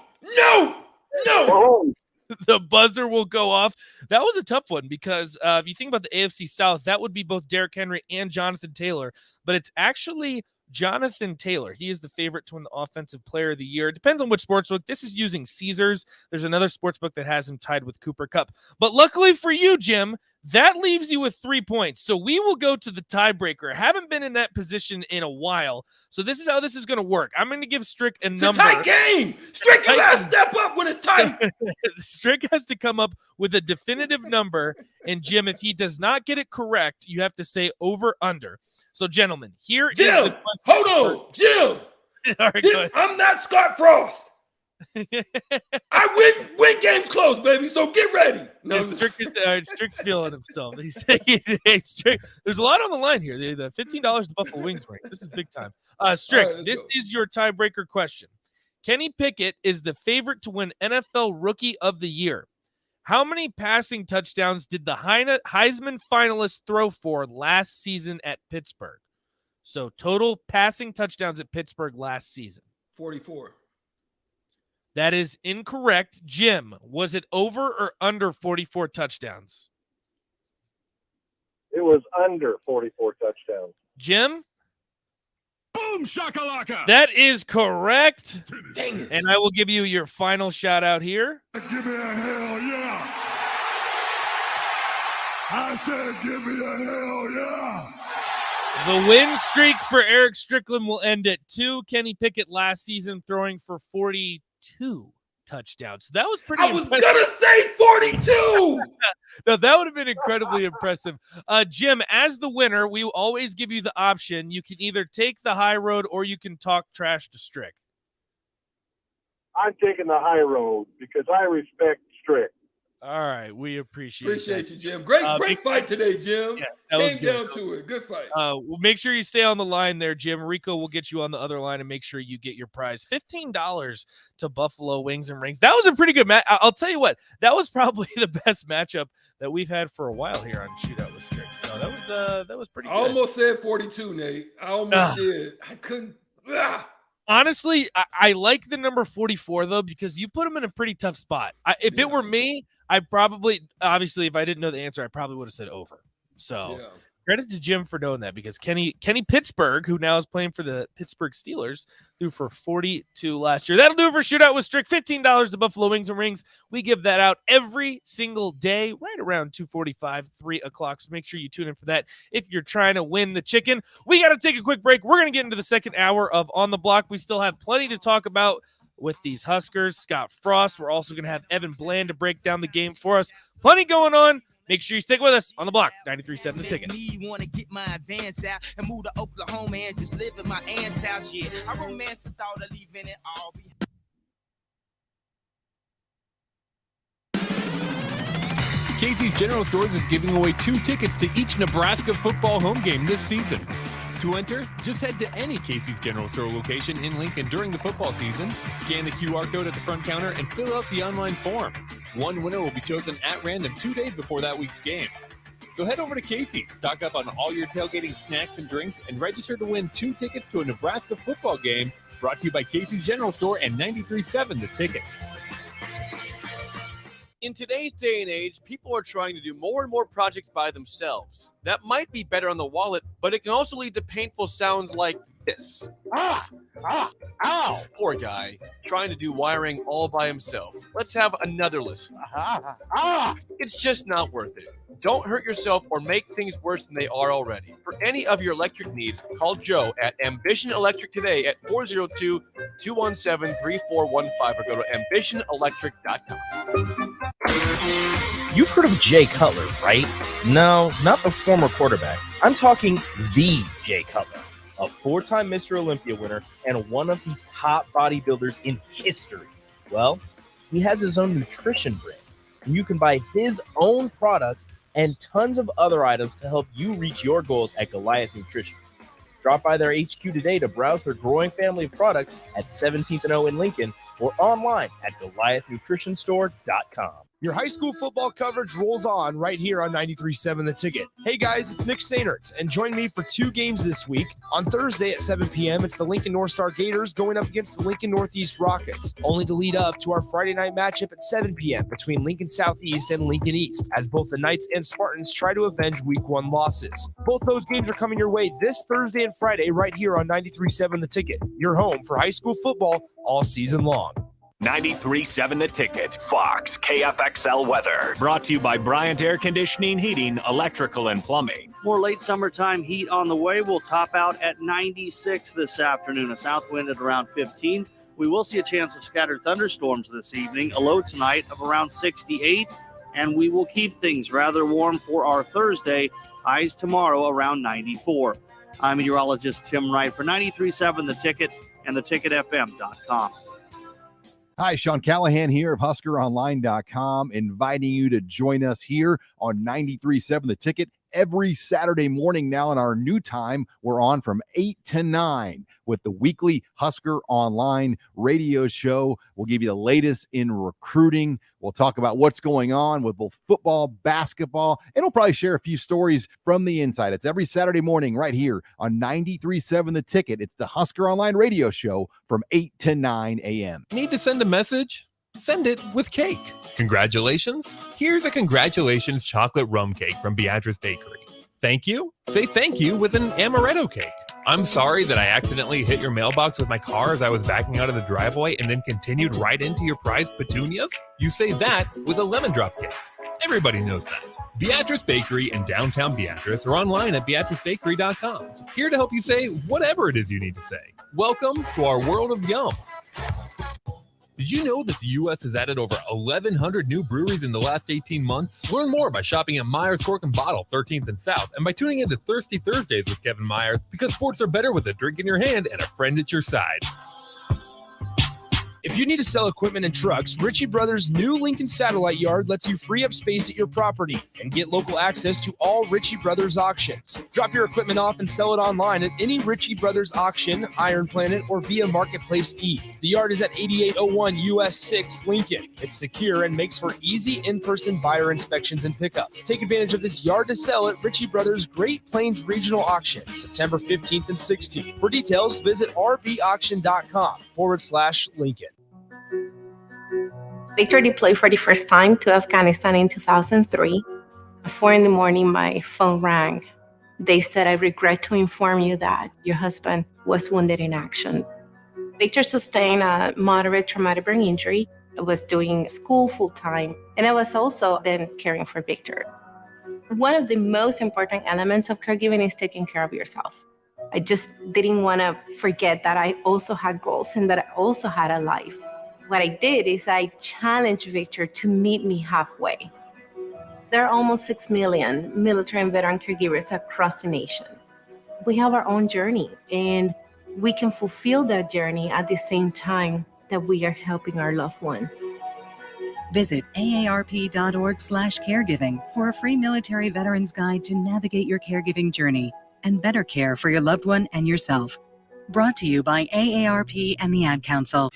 The buzzer will go off. That was a tough one because if you think about the AFC South, that would be both Derrick Henry and Jonathan Taylor, but it's actually Jonathan Taylor. He is the favorite to win the Offensive Player of the Year. It depends on which sportsbook. This is using Caesars. There's another sportsbook that has him tied with Cooper Kupp. But luckily for you, Jim, that leaves you with 3 points. So we will go to the tiebreaker. Haven't been in that position in a while. So this is how this is going to work. I'm going to give Strick a number. It's a tight game. Strick, you got to step up when it's tight. Strick has to come up with a definitive number. And Jim, if he does not get it correct, you have to say over under. So, gentlemen, here Jim, is the question. Hold on. Jim. All right, go ahead. I'm not Scott Frost. I win games close, baby. So get ready. No, Strick's feeling himself. He's hey, Strick. There's a lot on the line here. The $15 to Buffalo Wings ring. This is big time. Strick, right, this is your tiebreaker question. Kenny Pickett is the favorite to win NFL Rookie of the Year. How many passing touchdowns did the Heisman finalist throw for last season at Pittsburgh? So total passing touchdowns at Pittsburgh last season. 44. That is incorrect. Jim, was it over or under 44 touchdowns? It was under 44 touchdowns. Jim? Boom shakalaka. That is correct. Dang it. And I will give you your final shout out here. Give me a hell yeah. I said give me a hell yeah. The win streak for Eric Strickland will end at 2. Kenny Pickett last season throwing for 42 touchdowns. So that was pretty impressive. I was going to say 42. No, that would have been incredibly impressive. Jim, as the winner, we always give you the option. You can either take the high road or you can talk trash to Strick. I'm taking the high road because I respect Strick. All right, we appreciate you, Jim. Great fight today, Jim. Yeah, that was Came good. down to it. Good fight. Well, make sure you stay on the line there, Jim. Rico will get you on the other line and make sure you get your prize. $15 to Buffalo Wings and Rings. That was a pretty good match. I'll tell you what, that was probably the best matchup that we've had for a while here on Shootout with Strick. So that was pretty good. I almost said 42, Nate. I almost did. I couldn't. Honestly, I like the number 44, though, because you put him in a pretty tough spot. If it were me, I probably, obviously, if I didn't know the answer, I probably would have said over. So credit to Jim for knowing that, because Kenny Pittsburgh, who now is playing for the Pittsburgh Steelers, threw for 42 last year. That'll do it for Shootout with Strick. $15 to Buffalo Wings and Rings. We give that out every single day, right around 2:45, 3 o'clock. So make sure you tune in for that if you're trying to win the chicken. We got to take a quick break. We're going to get into the second hour of On the Block. We still have plenty to talk about with these Huskers. Scott Frost. We're also going to have Evan Bland to break down the game for us. Plenty going on. Make sure you stick with us on the block. 93.7 The Ticket. Me want to get my advance out and move to Oklahoma and just live in my aunt's house. Yeah, I romance the thought of leaving it all behind. Casey's General Stores is giving away 2 tickets to each Nebraska football home game this season. To enter, just head to any Casey's General Store location in Lincoln during the football season, scan the QR code at the front counter, and fill out the online form. One winner will be chosen at random 2 days before that week's game. So head over to Casey's, stock up on all your tailgating snacks and drinks, and register to win 2 tickets to a Nebraska football game, brought to you by Casey's General Store and 93.7 The Ticket. In today's day and age, people are trying to do more and more projects by themselves. That might be better on the wallet, but it can also lead to painful sounds like this. Ow! Poor guy, trying to do wiring all by himself. Let's have another listen. It's just not worth it. Don't hurt yourself or make things worse than they are already. For any of your electric needs, call Joe at Ambition Electric today at 402-217-3415 or go to ambitionelectric.com. You've heard of Jay Cutler, right? No, not the former quarterback. I'm talking the Jay Cutler, a 4-time Mr. Olympia winner and one of the top bodybuilders in history. Well, he has his own nutrition brand, and you can buy his own products and tons of other items to help you reach your goals at Goliath Nutrition. Drop by their HQ today to browse their growing family of products at 17th and O in Lincoln or online at GoliathNutritionStore.com. Your high school football coverage rolls on right here on 93.7 The Ticket. Hey guys, it's Nick Sainert, and join me for 2 games this week. On Thursday at 7 p.m., it's the Lincoln North Star Gators going up against the Lincoln Northeast Rockets, only to lead up to our Friday night matchup at 7 p.m. between Lincoln Southeast and Lincoln East, as both the Knights and Spartans try to avenge Week 1 losses. Both those games are coming your way this Thursday and Friday right here on 93.7 The Ticket, your home for high school football all season long. 93.7 The Ticket, Fox, KFXL weather. Brought to you by Bryant Air Conditioning, Heating, Electrical, and Plumbing. More late summertime heat on the way. We'll top out at 96 this afternoon. A south wind at around 15. We will see a chance of scattered thunderstorms this evening. A low tonight of around 68. And we will keep things rather warm for our Thursday. Highs tomorrow around 94. I'm meteorologist Tim Wright for 93.7 The Ticket and theticketfm.com. Hi, Sean Callahan here of HuskerOnline.com, inviting you to join us here on 93.7 The Ticket every Saturday morning now in our new time. We're on from 8 to 9 with the weekly Husker Online radio show. We'll give you the latest in recruiting. We'll talk about what's going on with both football, basketball, and we'll probably share a few stories from the inside. It's every Saturday morning right here on 93.7 The Ticket. It's the Husker Online radio show from 8 to 9 a.m. Need to send a message? Send it with cake. Congratulations. Here's a congratulations chocolate rum cake from Beatrice Bakery. Thank you. Say thank you with an amaretto cake. I'm sorry that I accidentally hit your mailbox with my car as I was backing out of the driveway and then continued right into your prized petunias. You say that with a lemon drop cake. Everybody knows that. Beatrice Bakery in downtown Beatrice or online at beatricebakery.com. Here to help you say whatever it is you need to say. Welcome to our world of yum. Did you know that the U.S. has added over 1,100 new breweries in the last 18 months? Learn more by shopping at Myers Cork and Bottle, 13th and South, and by tuning into Thirsty Thursdays with Kevin Myers, because sports are better with a drink in your hand and a friend at your side. If you need to sell equipment and trucks, Ritchie Brothers' new Lincoln Satellite Yard lets you free up space at your property and get local access to all Ritchie Brothers auctions. Drop your equipment off and sell it online at any Ritchie Brothers auction, Iron Planet, or via Marketplace E. The yard is at 8801 US 6 Lincoln. It's secure and makes for easy in-person buyer inspections and pickup. Take advantage of this yard to sell at Ritchie Brothers' Great Plains Regional Auction, September 15th and 16th. For details, visit rbauction.com/Lincoln. Victor deployed for the first time to Afghanistan in 2003. At 4 a.m, my phone rang. They said, "I regret to inform you that your husband was wounded in action." Victor sustained a moderate traumatic brain injury. I was doing school full-time, and I was also then caring for Victor. One of the most important elements of caregiving is taking care of yourself. I just didn't want to forget that I also had goals and that I also had a life. What I did is I challenged Victor to meet me halfway. There are almost 6 million military and veteran caregivers across the nation. We have our own journey, and we can fulfill that journey at the same time that we are helping our loved one. Visit aarp.org/caregiving for a free military veterans guide to navigate your caregiving journey and better care for your loved one and yourself. Brought to you by AARP and the Ad Council.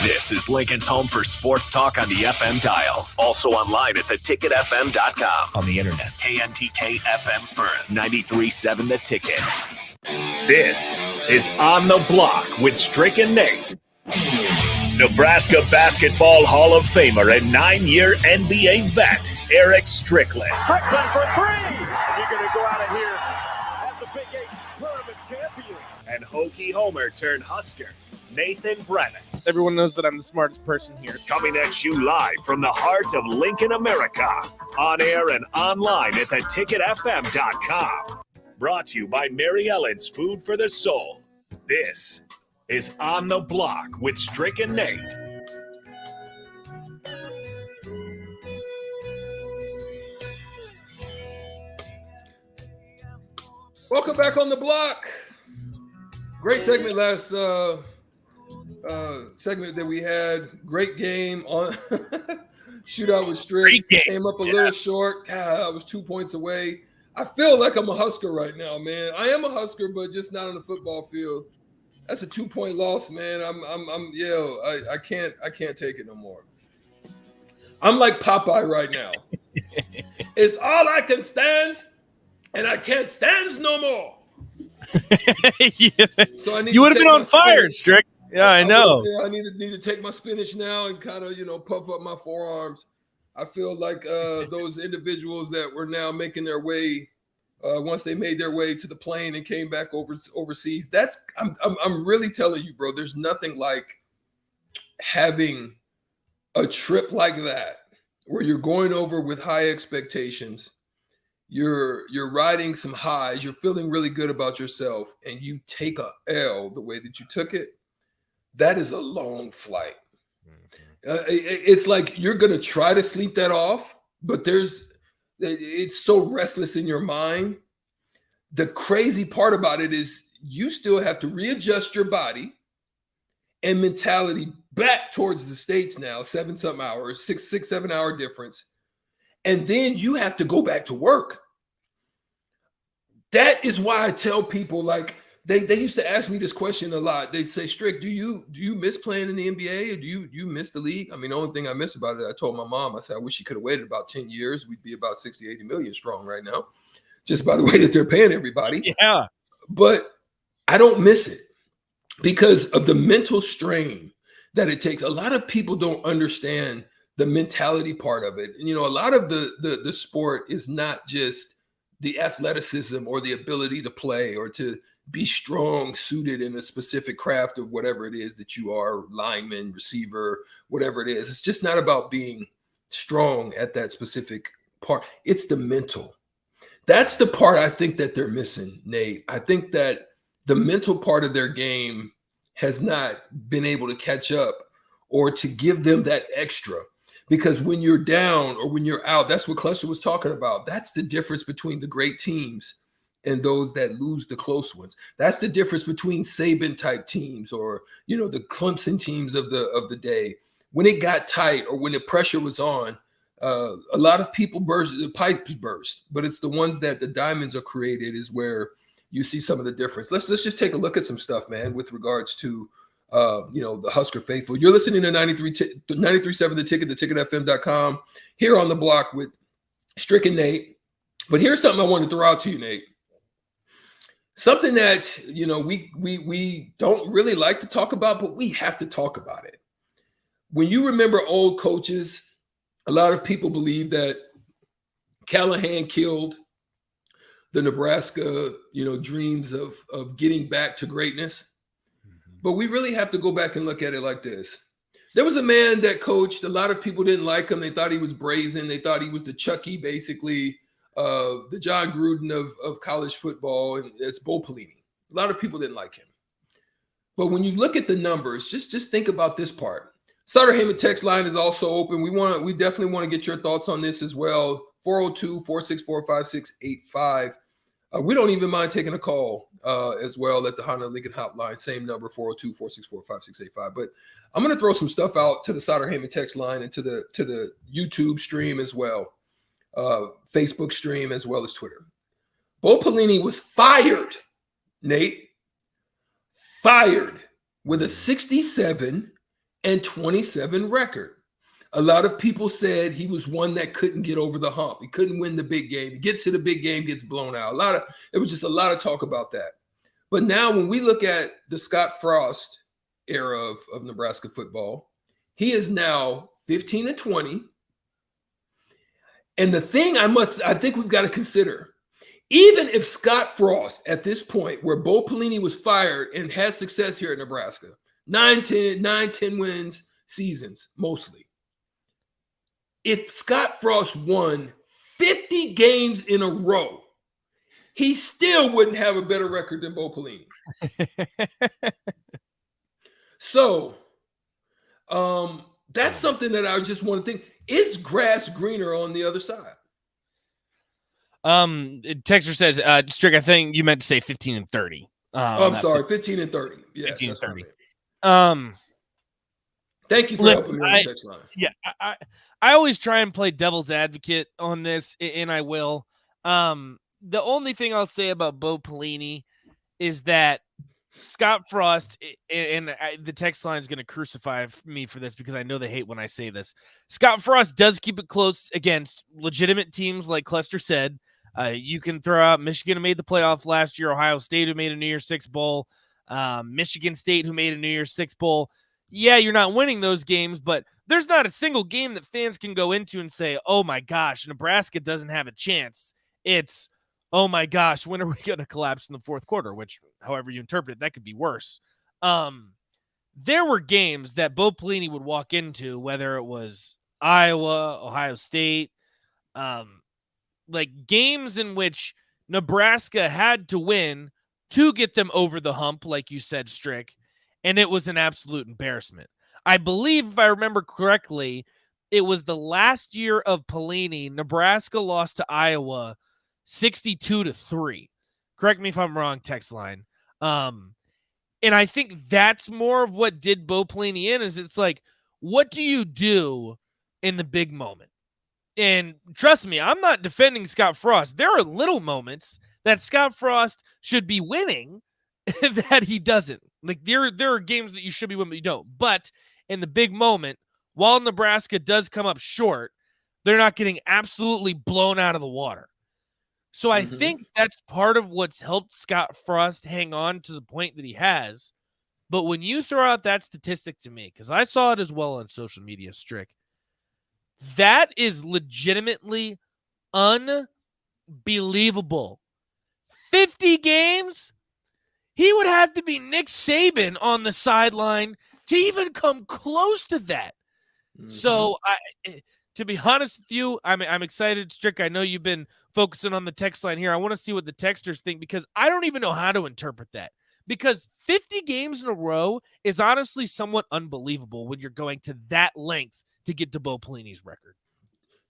This is Lincoln's home for sports talk on the FM dial. Also online at theticketfm.com. On the internet. KNTK FM Firth, 93.7 The Ticket. This is On the Block with Strick and Nate. Nebraska Basketball Hall of Famer and 9-year NBA vet, Eric Strickland. Strickland for three! You're going to go out of here as the Big 8 tournament champion. And Hokie Homer turned Husker, Nathan Brennan. Everyone knows that I'm the smartest person here. Coming at you live from the heart of Lincoln, America. On air and online at theticketfm.com. Brought to you by Mary Ellen's Food for the Soul. This is On the Block with Strick and Nate. Welcome back on the block. Great segment last segment that we had. Great game on shootout with Strick. Came up a little short. I was 2 points away. I feel like I'm a Husker right now, man. I am a Husker, but just not on the football field. That's a 2-point loss, man. I can't take it no more. I'm like Popeye right now. It's all I can stand, and I can't stand no more. Yeah. So I need you would have been on fire, spinach. Strick. Yeah, I know. I need to take my spinach now and kind of puff up my forearms. I feel like those individuals that were now making their way once they made their way to the plane and came back overseas. I'm really telling you, bro. There's nothing like having a trip like that where you're going over with high expectations. You're riding some highs. You're feeling really good about yourself, and you take a L the way that you took it. That is a long flight. It's like you're going to try to sleep that off, but it's so restless in your mind. The crazy part about it is you still have to readjust your body and mentality back towards the States now, 7-something hours, 7 hour difference. And then you have to go back to work. That is why I tell people, like, they used to ask me this question a lot. They say, Strick, do you miss playing in the NBA, or do you miss the league? I mean, the only thing I miss about it, I told my mom, I said, I wish she could have waited about 10 years. We'd be about 60, 80 million strong right now, just by the way that they're paying everybody. Yeah. But I don't miss it because of the mental strain that it takes. A lot of people don't understand the mentality part of it. And, a lot of the sport is not just the athleticism or the ability to play or to be strong, suited in a specific craft of whatever it is that you are, lineman, receiver, whatever it is. It's just not about being strong at that specific part. It's the mental. That's the part I think that they're missing, Nate. I think that the mental part of their game has not been able to catch up or to give them that extra. Because when you're down or when you're out, that's what Cluster was talking about. That's the difference between the great teams and those that lose the close ones. That's the difference between Saban type teams or, the Clemson teams of the day. When it got tight or when the pressure was on, a lot of people the pipes burst, but it's the ones that the diamonds are created is where you see some of the difference. Let's just take a look at some stuff, man, with regards to the Husker faithful. You're listening to 93.7 The Ticket, theticketfm.com, here on the block with Strick and Nate. But here's something I want to throw out to you, Nate. Something that, we don't really like to talk about, but we have to talk about it. When you remember old coaches, a lot of people believe that Callahan killed the Nebraska, dreams of getting back to greatness. But we really have to go back and look at it like this. There was a man that coached. A lot of people didn't like him. They thought he was brazen. They thought he was the Chucky, basically, the John Gruden of college football, and it's Bo Pelini. A lot of people didn't like him. But when you look at the numbers, just think about this part. Sutter Heyman text line is also open. We definitely want to get your thoughts on this as well. 402-464-5685. We don't even mind taking a call as well at the Honda Lincoln hotline. Same number, 402-464-5685. But I'm going to throw some stuff out to the Sutter Heyman text line and to the YouTube stream as well, Facebook stream as well as Twitter. Bo Pelini was fired, Nate, fired with a 67-27 record. A lot of people said he was one that couldn't get over the hump. He couldn't win the big game. He gets to the big game, gets blown out. There was just a lot of talk about that. But now when we look at the Scott Frost era of Nebraska football, he is now 15-20. And the thing I think we've got to consider, even if Scott Frost at this point where Bo Pelini was fired and has success here at Nebraska, 9-10 wins seasons mostly. If Scott Frost won 50 games in a row, he still wouldn't have a better record than Bo Pelini. So that's something that I just want to think. Is grass greener on the other side? Texter says, Strick, I think you meant to say 15-30. I'm sorry, 15-30. Yes, 15-30. Thank you for helping me on the text line. Yeah, I always try and play devil's advocate on this, and I will. the only thing I'll say about Bo Pelini is that Scott Frost, and the text line is going to crucify me for this because I know they hate when I say this. Scott Frost does keep it close against legitimate teams like Cluster said. You can throw out Michigan, who made the playoff last year, Ohio State, who made a New Year's Six Bowl, Michigan State, who made a New Year's Six Bowl. Yeah, you're not winning those games, but there's not a single game that fans can go into and say, oh my gosh, Nebraska doesn't have a chance. It's, oh my gosh, when are we going to collapse in the fourth quarter? Which, however you interpret it, that could be worse. There were games that Bo Pelini would walk into, whether it was Iowa, Ohio State, like games in which Nebraska had to win to get them over the hump, like you said, Strick, and it was an absolute embarrassment. I believe, if I remember correctly, it was the last year of Pelini. Nebraska lost to Iowa 62-3. Correct me if I'm wrong, text line. And I think that's more of what did Bo Pelini in, is it's like, what do you do in the big moment? And trust me, I'm not defending Scott Frost. There are little moments that Scott Frost should be winning that he doesn't. Like there are games that you should be winning, but you don't. But in the big moment, while Nebraska does come up short, they're not getting absolutely blown out of the water. So I think that's part of what's helped Scott Frost hang on to the point that he has. But when you throw out that statistic to me, because I saw it as well on social media, Strick, that is legitimately unbelievable. 50 games? He would have to be Nick Saban on the sideline to even come close to that. So, to be honest with you, I'm excited, Strick. I know you've been focusing on the text line here. I want to see what the texters think because I don't even know how to interpret that. Because 50 games in a row is honestly somewhat unbelievable when you're going to that length to get to Bo Pelini's record.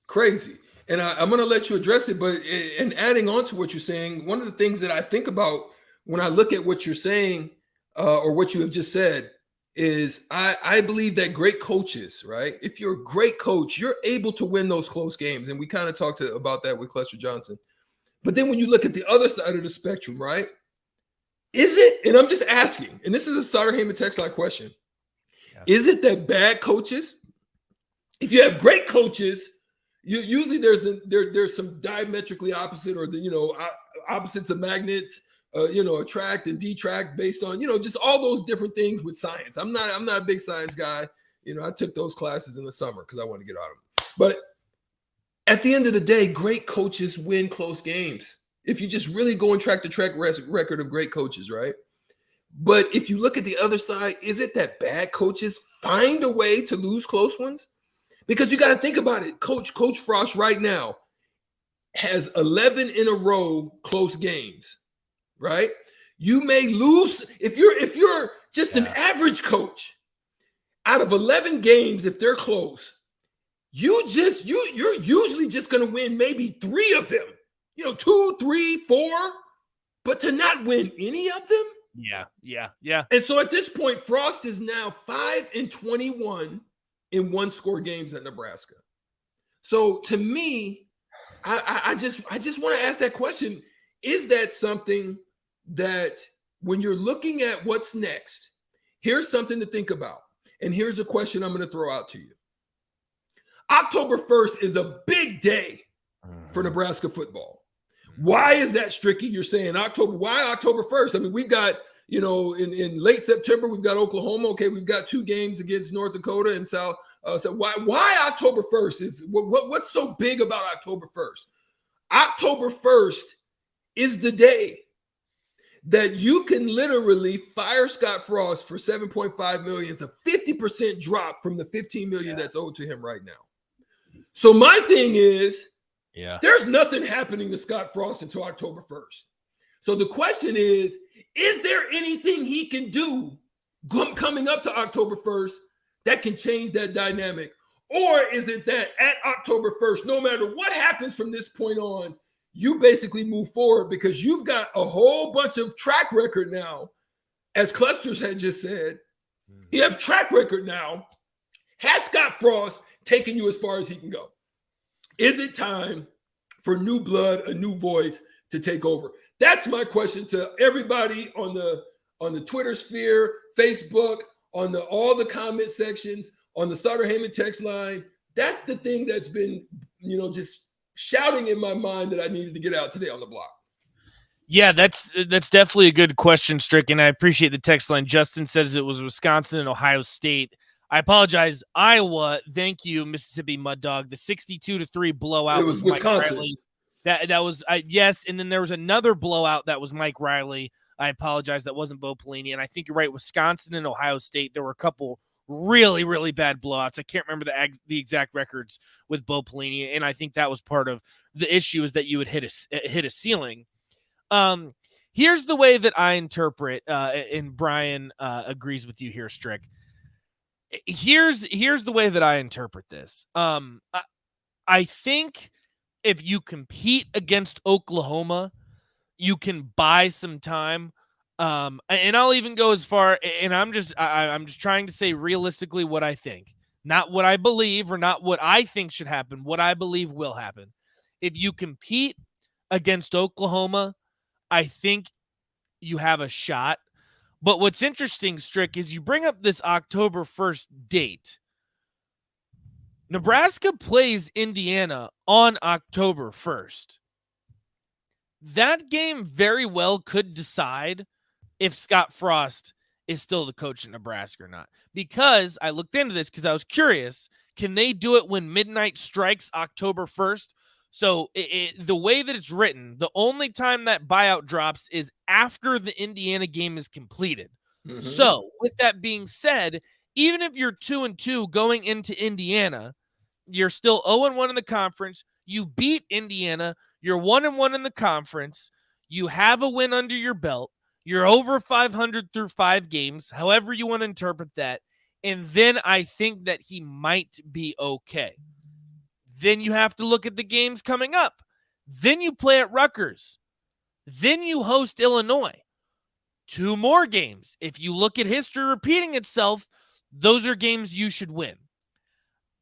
Crazy. And I'm going to let you address it, but and adding on to what you're saying, one of the things that I think about when I look at what you're saying or what you have just said is I believe that great coaches, right? If you're a great coach, you're able to win those close games. And we kind of talked about that with Cluster Johnson. But then when you look at the other side of the spectrum, right? Is it, and I'm just asking, and this is a Sutter Heyman text line question. Yeah. Is it that bad coaches, if you have great coaches, usually there's some diametrically opposite, or opposites of magnets, attract and detract based on just all those different things with science. I'm not a big science guy. I took those classes in the summer because I wanted to get out of them. But at the end of the day, great coaches win close games. If you just really go and track the track record of great coaches, right? But if you look at the other side, is it that bad coaches find a way to lose close ones? Because you got to think about it. Coach Frost right now has 11 in a row close games, right? You may lose if you're just an average coach. Out of 11 games, if they're close, you're usually just going to win maybe 3 of them. 2, 3, 4, but to not win any of them? Yeah. And so at this point, Frost is now 5-21 in one-score games at Nebraska. So to me, I just want to ask that question. Is that something that when you're looking at what's next, here's something to think about. And here's a question I'm going to throw out to you. October 1st is a big day for Nebraska football. Why is that, Stricky? You're saying why October 1st? I mean, we've got, in late September, we've got Oklahoma. Okay, we've got 2 games against North Dakota and South. So why October 1st? Is what's so big about October 1st? October 1st is the day that you can literally fire Scott Frost for $7.5 million. It's a 50% drop from the $15 million that's owed to him right now. So my thing is, there's nothing happening to Scott Frost until October 1st. So the question is there anything he can do coming up to October 1st that can change that dynamic? Or is it that at October 1st, no matter what happens from this point on, you basically move forward because you've got a whole bunch of track record now, as Clusters had just said. You have track record now. Has Scott Frost taken you as far as he can go? Is it time for new blood, a new voice to take over? That's my question to everybody on the Twitter sphere, Facebook, on all the comment sections, on the Starter Heyman text line. That's the thing that's been, just shouting in my mind that I needed to get out today on the block. Yeah, that's definitely a good question, Strick, and I appreciate the text line. Justin says it was Wisconsin and Ohio State. I apologize, Iowa. Thank you, Mississippi Mud Dog. The 62-3 blowout it was Wisconsin. Mike Riley. That was yes, and then there was another blowout that was Mike Riley. I apologize, that wasn't Bo Pelini, and I think you're right. Wisconsin and Ohio State, there were a couple really, really bad blowouts. I can't remember the exact records with Bo Pelini, and I think that was part of the issue is that you would hit a ceiling. Here's the way that I interpret, and Brian agrees with you here, Strick. Here's the way that I interpret this. I think if you compete against Oklahoma, you can buy some time. And I'll even go as far, and I'm just trying to say realistically what I think, not what I believe or not what I think should happen, what I believe will happen. If you compete against Oklahoma, I think you have a shot. But what's interesting, Strick, is you bring up this October 1st date. Nebraska plays Indiana on October 1st. That game very well could decide if Scott Frost is still the coach in Nebraska or not. Because I looked into this because I was curious, can they do it when midnight strikes October 1st? So the way that it's written, the only time that buyout drops is after the Indiana game is completed. Mm-hmm. So with that being said, even if you're 2-2 going into Indiana, you're still 0-1 in the conference. You beat Indiana. You're 1-1 in the conference. You have a win under your belt. You're over 500 through 5 games, however you want to interpret that. And then I think that he might be okay. Then you have to look at the games coming up. Then you play at Rutgers. Then you host Illinois. 2 more games. If you look at history repeating itself, those are games you should win.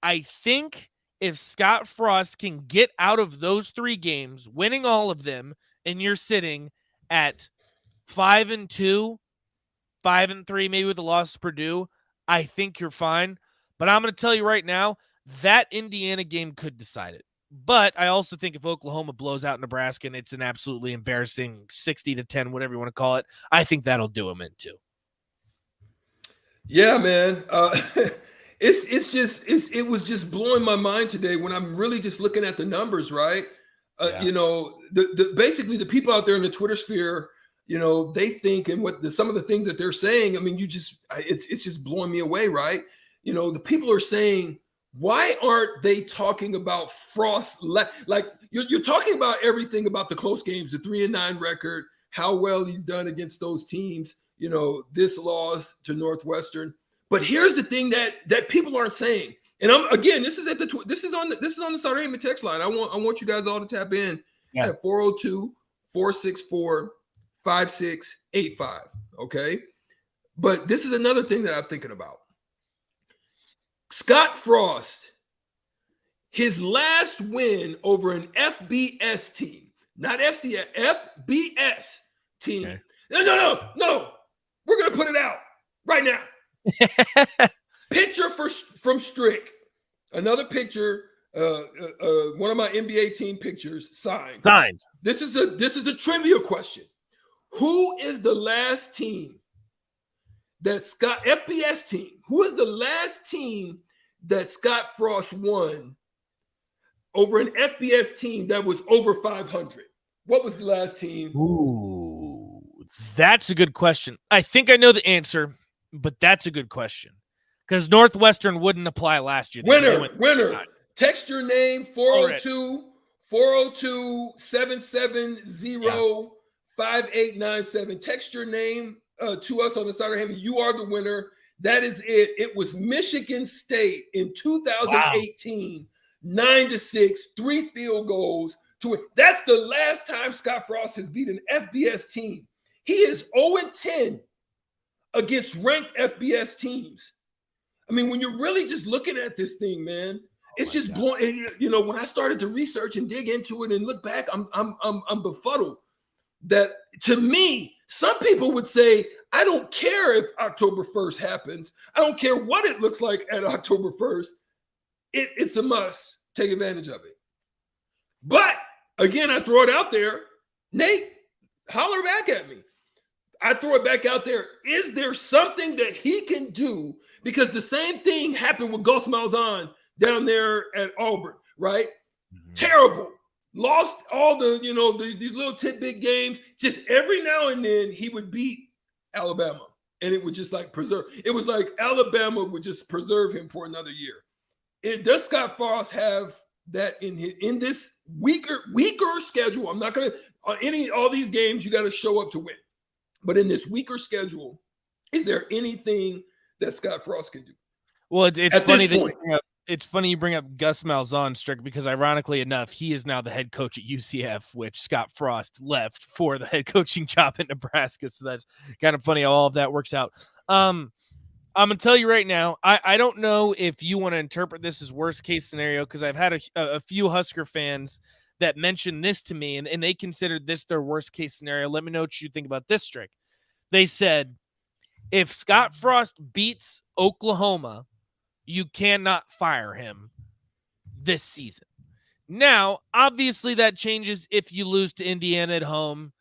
I think if Scott Frost can get out of those 3 games, winning all of them, and you're sitting at 5-2, 5-3, maybe with a loss to Purdue, I think you're fine. But I'm going to tell you right now, that Indiana game could decide it. But I also think if Oklahoma blows out Nebraska and it's an absolutely embarrassing 60-10, whatever you want to call it, I think that'll do them in too. Yeah, man. It was just blowing my mind today when I'm really just looking at the numbers, right? Basically the people out there in the Twitter sphere, they think and some of the things that they're saying. I mean, it's just blowing me away, right? The people are saying, why aren't they talking about Frost? Like you're talking about everything about the close games, the 3-9 record, how well he's done against those teams. This loss to Northwestern. But here's the thing that people aren't saying. And this is on the Starter Heyman text line. I want you guys all to tap in at 402-464-5685. Okay. But this is another thing that I'm thinking about. Scott Frost, his last win over an FBS team, not FCS, FBS team. Okay. No. We're going to put it out right now. Picture from Strick. Another picture, one of my NBA team pictures, signed. This is a trivia question. Who is the last team that FBS team? Who is the last team that Scott Frost won over an FBS team that was over 500? What was the last team? Ooh, that's a good question. I think I know the answer, but that's a good question because Northwestern wouldn't apply last year. Winner. Text your name 402-770-5897. Text your name to us on the Starter Heyman. You are the winner. That is it. It was Michigan State in 2018, 9-6, 3 field goals to win. That's the last time Scott Frost has beat an FBS team. He is 0-10 against ranked FBS teams. I mean, when you're really just looking at this thing, man, It's just blowing. You know, when I started to research and dig into it and look back, I'm befuddled. That to me, some people would say, I don't care if October 1st happens. I don't care what it looks like at October 1st. It's a must. Take advantage of it. But again, I throw it out there. Nate, holler back at me. I throw it back out there. Is there something that he can do? Because the same thing happened with Gus Malzahn down there at Auburn, right? Mm-hmm. Terrible. Lost all the, these little tidbit games. Just every now and then he would beat Alabama. And it would just like preserve. It was like Alabama would just preserve him for another year. Does Scott Frost have that in this weaker schedule? I'm not going to, all these games, you got to show up to win. But in this weaker schedule, is there anything that Scott Frost can do? Well, it's funny you bring up Gus Malzahn, Strick, because ironically enough, he is now the head coach at UCF, which Scott Frost left for the head coaching job in Nebraska. So that's kind of funny how all of that works out. I'm going to tell you right now, I don't know if you want to interpret this as worst case scenario, because I've had a few Husker fans that mentioned this to me, and they considered this their worst case scenario. Let me know what you think about this, Strick. They said, if Scott Frost beats Oklahoma, you cannot fire him this season. Now, obviously that changes if you lose to Indiana at home,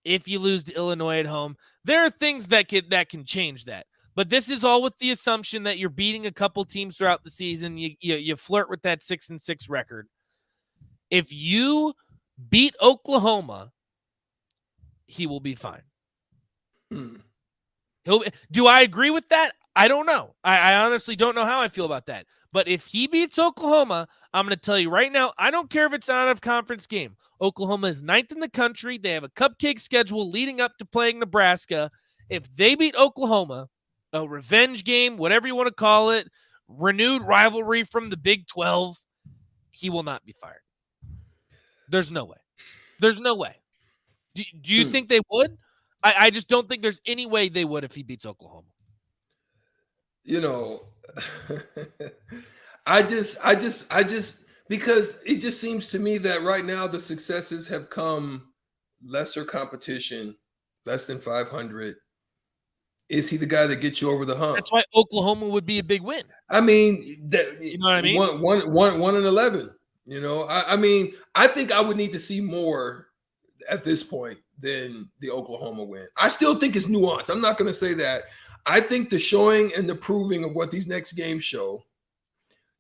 if you lose to Illinois at home. There are things that can change that. But this is all with the assumption that you're beating a couple teams throughout the season. You flirt with that 6-6 record. If you beat Oklahoma, he will be fine. Do I agree with that? I don't know. I honestly don't know how I feel about that. But if he beats Oklahoma, I'm going to tell you right now, I don't care if it's an out-of-conference game. Oklahoma is 9th in the country. They have a cupcake schedule leading up to playing Nebraska. If they beat Oklahoma, a revenge game, whatever you want to call it, renewed rivalry from the Big 12, he will not be fired. There's no way. There's no way. Do you think they would? I just don't think there's any way they would if he beats Oklahoma. I just because it just seems to me that right now the successes have come lesser competition, less than 500. Is he the guy that gets you over the hump? That's why Oklahoma would be a big win. I mean, you know what I mean? 1-11. I mean, I think I would need to see more at this point than the Oklahoma win. I still think it's nuanced. I'm not going to say that. I think the showing and the proving of what these next games show,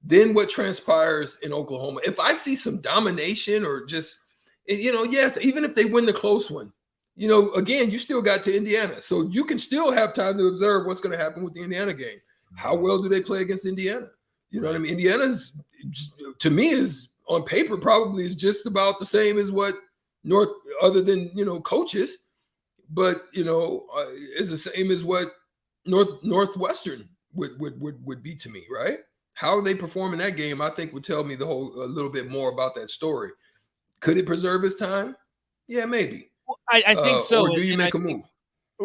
then what transpires in Oklahoma. If I see some domination or just, yes, even if they win the close one, again, you still got to Indiana. So you can still have time to observe what's going to happen with the Indiana game. How well do they play against Indiana? You know what I mean? Indiana's, to me, is on paper probably is just about the same as what North, other than, coaches, but, is the same as what Northwestern would be to me, right? How they perform in that game, I think, would tell me a little bit more about that story. Could it preserve his time? Yeah, maybe. Well, I think so. Or do you make a move?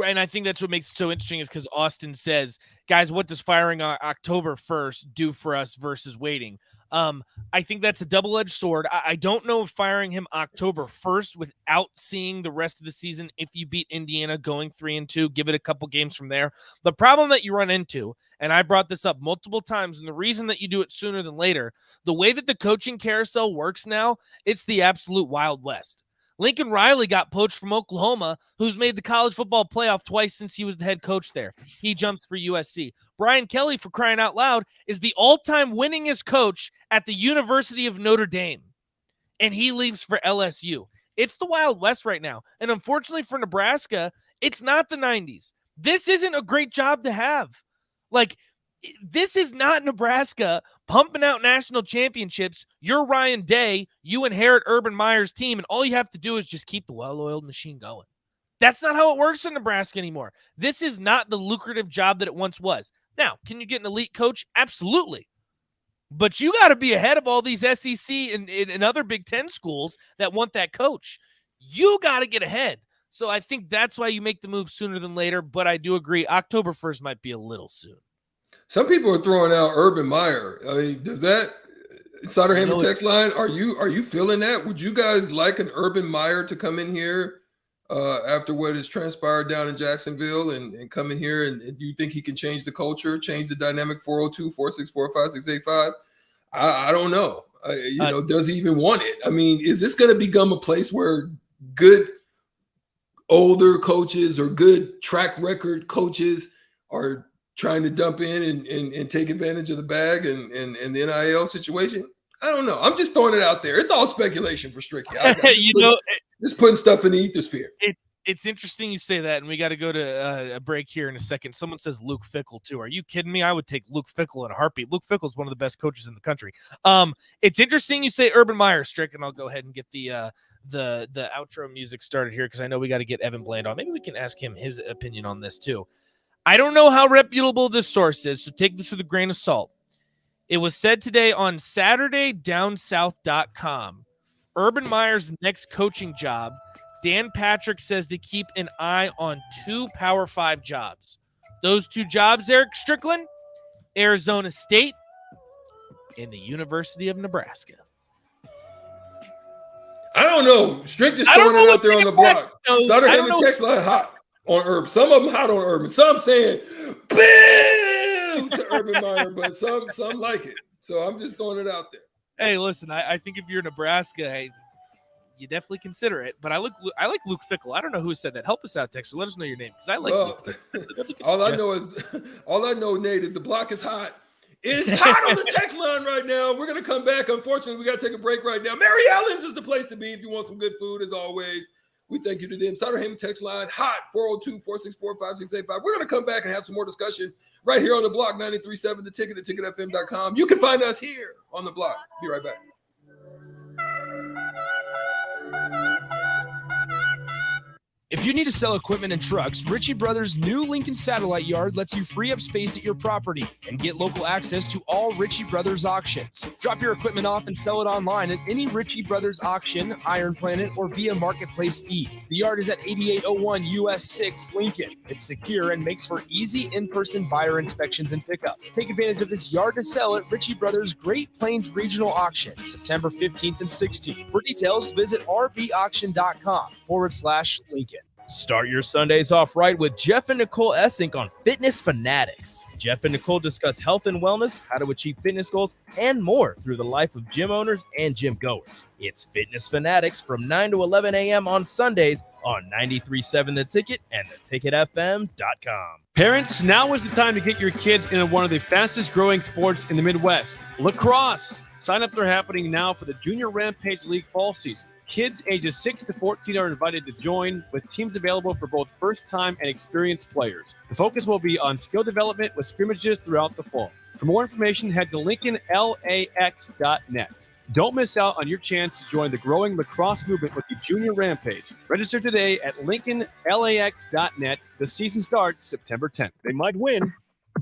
And I think that's what makes it so interesting is because Austin says, guys, what does firing on October 1st do for us versus waiting? I think that's a double-edged sword. I don't know if firing him October 1st without seeing the rest of the season, if you beat Indiana going 3-2, give it a couple games from there. The problem that you run into, and I brought this up multiple times, and the reason that you do it sooner than later, the way that the coaching carousel works now, it's the absolute Wild West. Lincoln Riley got poached from Oklahoma, who's made the college football playoff twice since he was the head coach there. He jumps for USC. Brian Kelly, for crying out loud, is the all-time winningest coach at the University of Notre Dame, and he leaves for LSU. It's the Wild West right now, and unfortunately for Nebraska, it's not the 90s. This isn't a great job to have. This is not Nebraska pumping out national championships. You're Ryan Day. You inherit Urban Meyer's team, and all you have to do is just keep the well-oiled machine going. That's not how it works in Nebraska anymore. This is not the lucrative job that it once was. Now, can you get an elite coach? Absolutely. But you got to be ahead of all these SEC and other Big Ten schools that want that coach. You got to get ahead. So I think that's why you make the move sooner than later, but I do agree October 1st might be a little soon. Some people are throwing out Urban Meyer. I mean, does that Sutter Hammond text line. Are you feeling that? Would you guys like an Urban Meyer to come in here after what has transpired down in Jacksonville and come in here and do you think he can change the culture, change the dynamic? 402-464-5685. I don't know. Does he even want it? I mean, is this going to become a place where good older coaches or good track record coaches are trying to dump in and take advantage of the bag and the NIL situation? I don't know. I'm just throwing it out there. It's all speculation for Stricky. Just putting stuff in the ethosphere. It's interesting you say that, and we got to go to a break here in a second. Someone says Luke Fickell too. Are you kidding me? I would take Luke Fickell in a heartbeat. Luke Fickell is one of the best coaches in the country. It's interesting you say Urban Meyer, Strick, and I'll go ahead and get the outro music started here because I know we got to get Evan Bland on. Maybe we can ask him his opinion on this too. I don't know how reputable this source is, so take this with a grain of salt. It was said today on SaturdayDownSouth.com. Urban Meyer's next coaching job, Dan Patrick says to keep an eye on 2 Power 5 jobs. Those 2 jobs, Eric Strickland, Arizona State and the University of Nebraska. I don't know. Strick just throwing it out there on the block. Sutter Hammond text line hot on Urban. Some of them hot on Urban. Some saying, boo to Urban Meyer, but some like it. So I'm just throwing it out there. Hey, listen, I think if you're Nebraska, hey, you definitely consider it. But I like Luke Fickell. I don't know who said that. Help us out, Texter. Let us know your name because I like Luke Fickell. That's a good all I know, Nate, is the block is hot. It's hot on the text line right now. We're going to come back. Unfortunately, we got to take a break right now. Mary Ellen's is the place to be if you want some good food, as always. We thank you to them. Sutter Hammond text line, hot, 402-464-5685. We're going to come back and have some more discussion right here on the block, 93.7 The Ticket, theticketfm.com. You can find us here on the block. Be right back. If you need to sell equipment and trucks, Ritchie Brothers' new Lincoln Satellite Yard lets you free up space at your property and get local access to all Ritchie Brothers auctions. Drop your equipment off and sell it online at any Ritchie Brothers auction, Iron Planet, or via Marketplace E. The yard is at 8801 US 6 Lincoln. It's secure and makes for easy in-person buyer inspections and pickup. Take advantage of this yard to sell at Ritchie Brothers' Great Plains Regional Auction, September 15th and 16th. For details, visit rbauction.com/Lincoln. Start your Sundays off right with Jeff and Nicole Essink on Fitness Fanatics. Jeff and Nicole discuss health and wellness, how to achieve fitness goals, and more through the life of gym owners and gym goers. It's Fitness Fanatics from 9 to 11 a.m. on Sundays on 93.7 The Ticket and theticketfm.com. Parents, now is the time to get your kids into one of the fastest growing sports in the Midwest, lacrosse. Sign-ups are happening now for the Junior Rampage League fall season. Kids ages 6 to 14 are invited to join, with teams available for both first-time and experienced players. The focus will be on skill development with scrimmages throughout the fall. For more information, head to LincolnLAX.net. Don't miss out on your chance to join the growing lacrosse movement with the Junior Rampage. Register today at LincolnLAX.net. The season starts September 10th. They might win,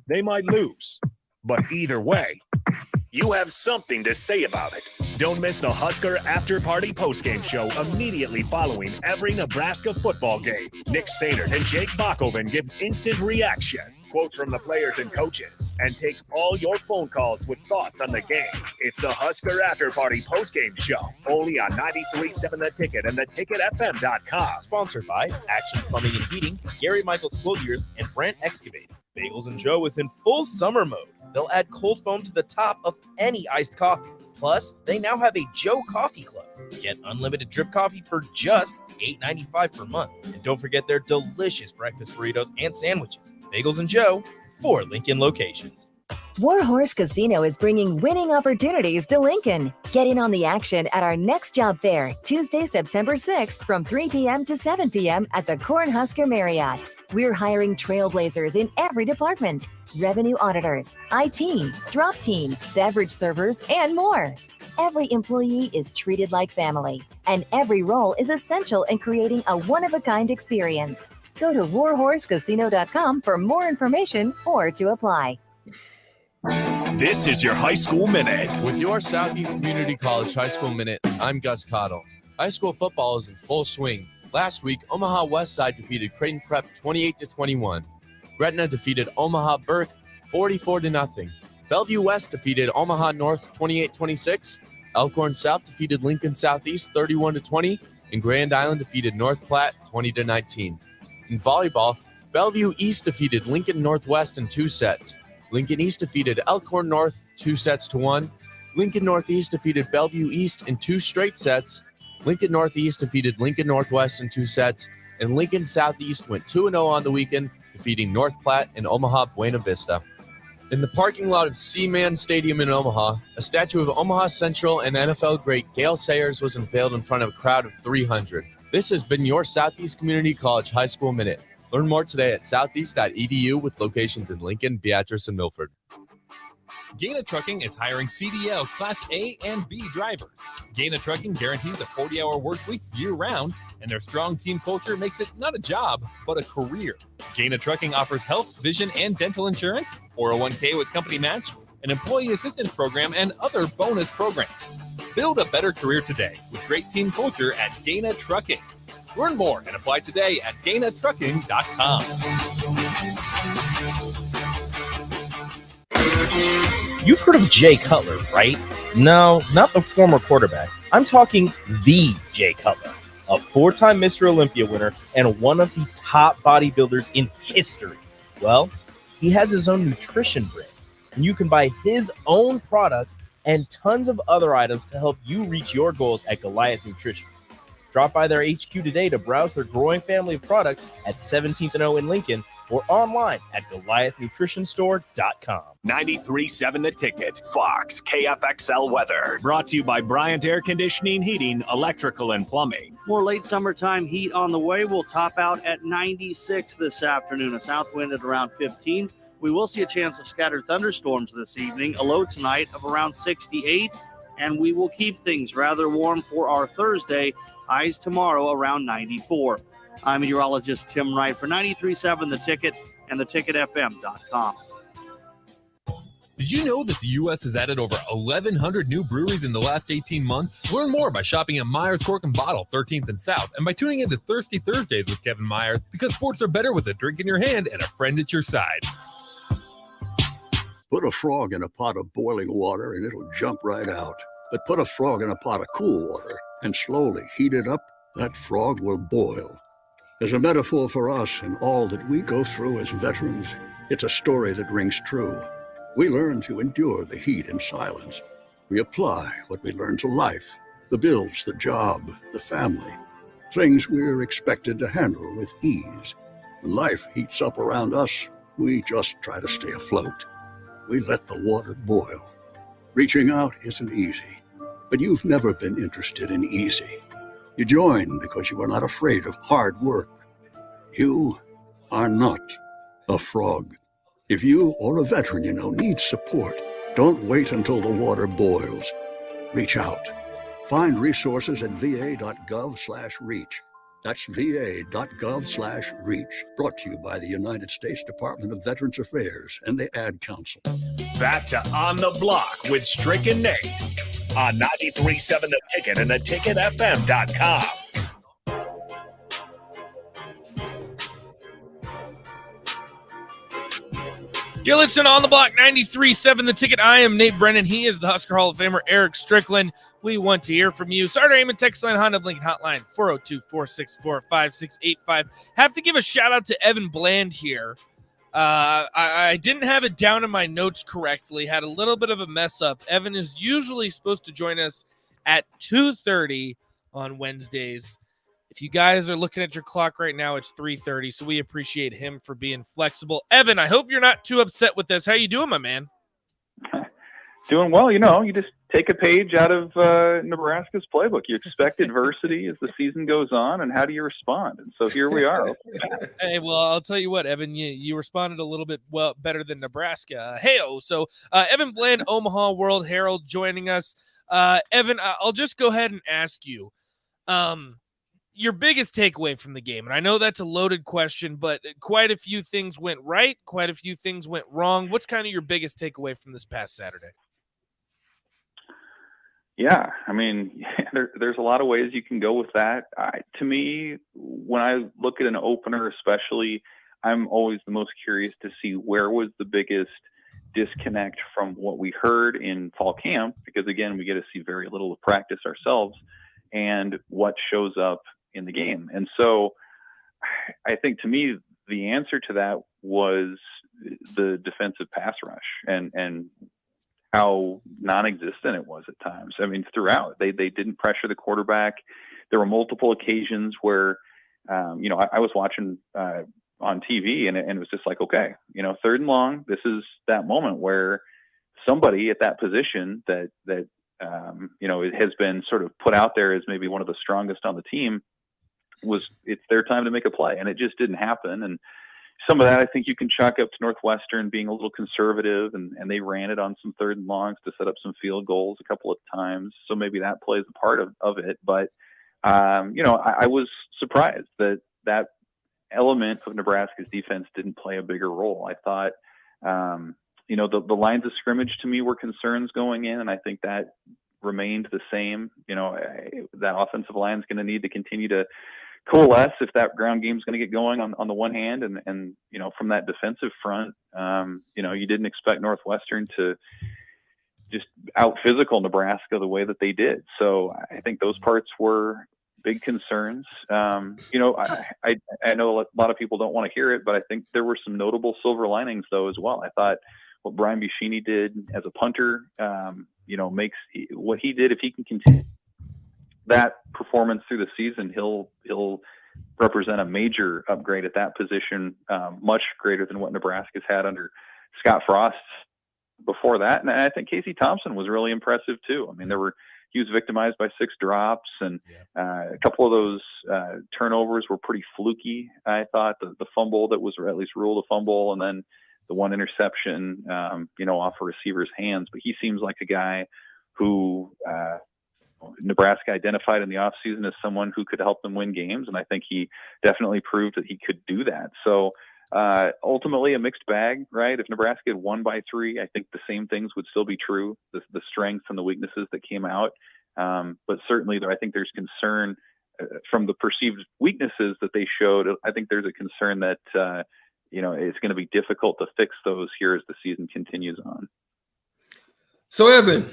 they might lose, but either way, you have something to say about it. Don't miss the Husker After Party postgame show immediately following every Nebraska football game. Nick Sainert and Jake Bakoven give instant reaction, quotes from the players and coaches, and take all your phone calls with thoughts on the game. It's the Husker After Party postgame show, only on 93.7 The Ticket and theticketfm.com. Sponsored by Action Plumbing and Heating, Gary Michaels Quilliers, and Brant Excavating. Bagels and Joe is in full summer mode. They'll add cold foam to the top of any iced coffee. Plus, they now have a Joe Coffee Club. Get unlimited drip coffee for just $8.95 per month. And don't forget their delicious breakfast burritos and sandwiches. Bagels and Joe, 4 Lincoln locations. Warhorse Casino is bringing winning opportunities to Lincoln. Get in on the action at our next job fair, Tuesday, September 6th from 3 p.m. to 7 p.m. at the Husker Marriott. We're hiring trailblazers in every department: revenue auditors, IT, drop team, beverage servers, and more. Every employee is treated like family, and every role is essential in creating a one-of-a-kind experience. Go to warhorsecasino.com for more information or to apply. This is your High School Minute. With your Southeast Community College High School Minute, I'm Gus Cottle. High school football is in full swing. Last week, Omaha Westside defeated Creighton Prep 28-21. Gretna defeated Omaha Burke 44-0. Bellevue West defeated Omaha North 28-26. Elkhorn South defeated Lincoln Southeast 31-20. And Grand Island defeated North Platte 20-19. In volleyball, Bellevue East defeated Lincoln Northwest in 2 sets. Lincoln East defeated Elkhorn North 2-1. Lincoln Northeast defeated Bellevue East in 2 straight sets. Lincoln Northeast defeated Lincoln Northwest in 2 sets. And Lincoln Southeast went 2-0 on the weekend, defeating North Platte and Omaha Buena Vista. In the parking lot of Seaman Stadium in Omaha, a statue of Omaha Central and NFL great Gale Sayers was unveiled in front of a crowd of 300. This has been your Southeast Community College High School Minute. Learn more today at southeast.edu with locations in Lincoln, Beatrice, and Milford. Gaina Trucking is hiring CDL Class A and B drivers. Gaina Trucking guarantees a 40-hour work week year-round, and their strong team culture makes it not a job, but a career. Gaina Trucking offers health, vision, and dental insurance, 401k with company match, an employee assistance program, and other bonus programs. Build a better career today with great team culture at Gaina Trucking. Learn more and apply today at GainaTrucking.com. You've heard of Jay Cutler, right? No, not the former quarterback. I'm talking the Jay Cutler, a 4-time Mr. Olympia winner and one of the top bodybuilders in history. Well, he has his own nutrition brand, and you can buy his own products and tons of other items to help you reach your goals at Goliath Nutrition. Drop by their HQ today to browse their growing family of products at 17th and O in Lincoln or online at GoliathNutritionStore.com. 93.7 The Ticket, Fox, KFXL weather. Brought to you by Bryant Air Conditioning, Heating, Electrical, and Plumbing. More late summertime heat on the way. We'll top out at 96 this afternoon. A south wind at around 15. We will see a chance of scattered thunderstorms this evening. A low tonight of around 68. And we will keep things rather warm for our Thursday. Highs tomorrow around 94. I'm meteorologist Tim Wright for 93.7 The Ticket and theticketfm.com. Did you know that the U.S. has added over 1,100 new breweries in the last 18 months? Learn more by shopping at Myers Cork and Bottle, 13th and South, and by tuning into Thirsty Thursdays with Kevin Myers, because sports are better with a drink in your hand and a friend at your side. Put a frog in a pot of boiling water and it'll jump right out. But put a frog in a pot of cool water and slowly heat it up, that frog will boil. As a metaphor for us and all that we go through as veterans, it's a story that rings true. We learn to endure the heat in silence. We apply what we learn to life, the bills, the job, the family, things we're expected to handle with ease. When life heats up around us, we just try to stay afloat. We let the water boil. Reaching out isn't easy, but you've never been interested in easy. You join because you are not afraid of hard work. You are not a frog. If you or a veteran you know needs support, don't wait until the water boils. Reach out. Find resources at va.gov/reach. That's va.gov/reach. Brought to you by the United States Department of Veterans Affairs and the Ad Council. Back to On the Block with Strick and Nate on 93.7 The Ticket and theticketfm.com. You're listening on the block 93.7 The Ticket. I am Nate Brennan. He is the Husker Hall of Famer, Eric Strickland. We want to hear from you. Start our aim and text line, Honda of Lincoln hotline, 402-464-5685. Have to give a shout out to Evan Bland here. I didn't have it down in my notes correctly. Had a little bit of a mess up. Evan is usually supposed to join us at 2:30 on Wednesdays. If you guys are looking at your clock right now, it's 3:30, so we appreciate him for being flexible. Evan, I hope you're not too upset with this. How you doing, my man? Doing well. You know, you just take a page out of Nebraska's playbook. You expect adversity as the season goes on, and how do you respond? And so here we are. Hey, well, I'll tell you what, Evan, you responded a little bit better than Nebraska. Hey-oh. So Evan Bland, Omaha World Herald, joining us. Evan, I'll just go ahead and ask you. Your biggest takeaway from the game, and I know that's a loaded question, but quite a few things went right, quite a few things went wrong. What's kind of your biggest takeaway from this past Saturday? Yeah, I mean, there's a lot of ways you can go with that. To me, when I look at an opener especially, I'm always the most curious to see where was the biggest disconnect from what we heard in fall camp, because again, we get to see very little of practice ourselves, and what shows up in the game. And so I think, to me, the answer to that was the defensive pass rush and how non-existent it was at times. I mean, throughout, they didn't pressure the quarterback. There were multiple occasions where, I was watching on TV, and it was just like, okay, 3rd and long, this is that moment where somebody at that position that it has been sort of put out there as maybe one of the strongest on the team, it's their time to make a play, and it just didn't happen. And some of that, I think, you can chalk up to Northwestern being a little conservative, and they ran it on some 3rd and longs to set up some field goals a couple of times. So maybe that plays a part of it. But, I was surprised that element of Nebraska's defense didn't play a bigger role. I thought, the lines of scrimmage to me were concerns going in, and I think that remained the same. That offensive line is going to need to continue to coalesce if that ground game is going to get going on the one hand, and from that defensive front, you didn't expect Northwestern to just out physical Nebraska the way that they did. So I think those parts were big concerns. I know a lot of people don't want to hear it, but I think there were some notable silver linings though as well. I thought what Brian Buschini did as a punter, makes what he did, if he can continue that performance through the season, he'll represent a major upgrade at that position, much greater than what Nebraska's had under Scott Frost before that. And I think Casey Thompson was really impressive too. I mean, he was victimized by 6 drops, and a couple of those turnovers were pretty fluky. I thought the fumble that was at least ruled a fumble, and then the one interception, off a receiver's hands. But he seems like a guy who Nebraska identified in the offseason as someone who could help them win games, and I think he definitely proved that he could do that. So ultimately a mixed bag, right? If Nebraska had won by 3, I think the same things would still be true, the strengths and the weaknesses that came out. But certainly I think there's concern from the perceived weaknesses that they showed. I think there's a concern that, it's going to be difficult to fix those here as the season continues on. So Evan,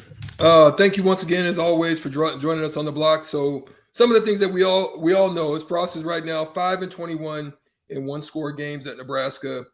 thank you once again, as always, for joining us on the block. So some of the things that we all know is Frost is right now 5-21 in 1-score games at Nebraska.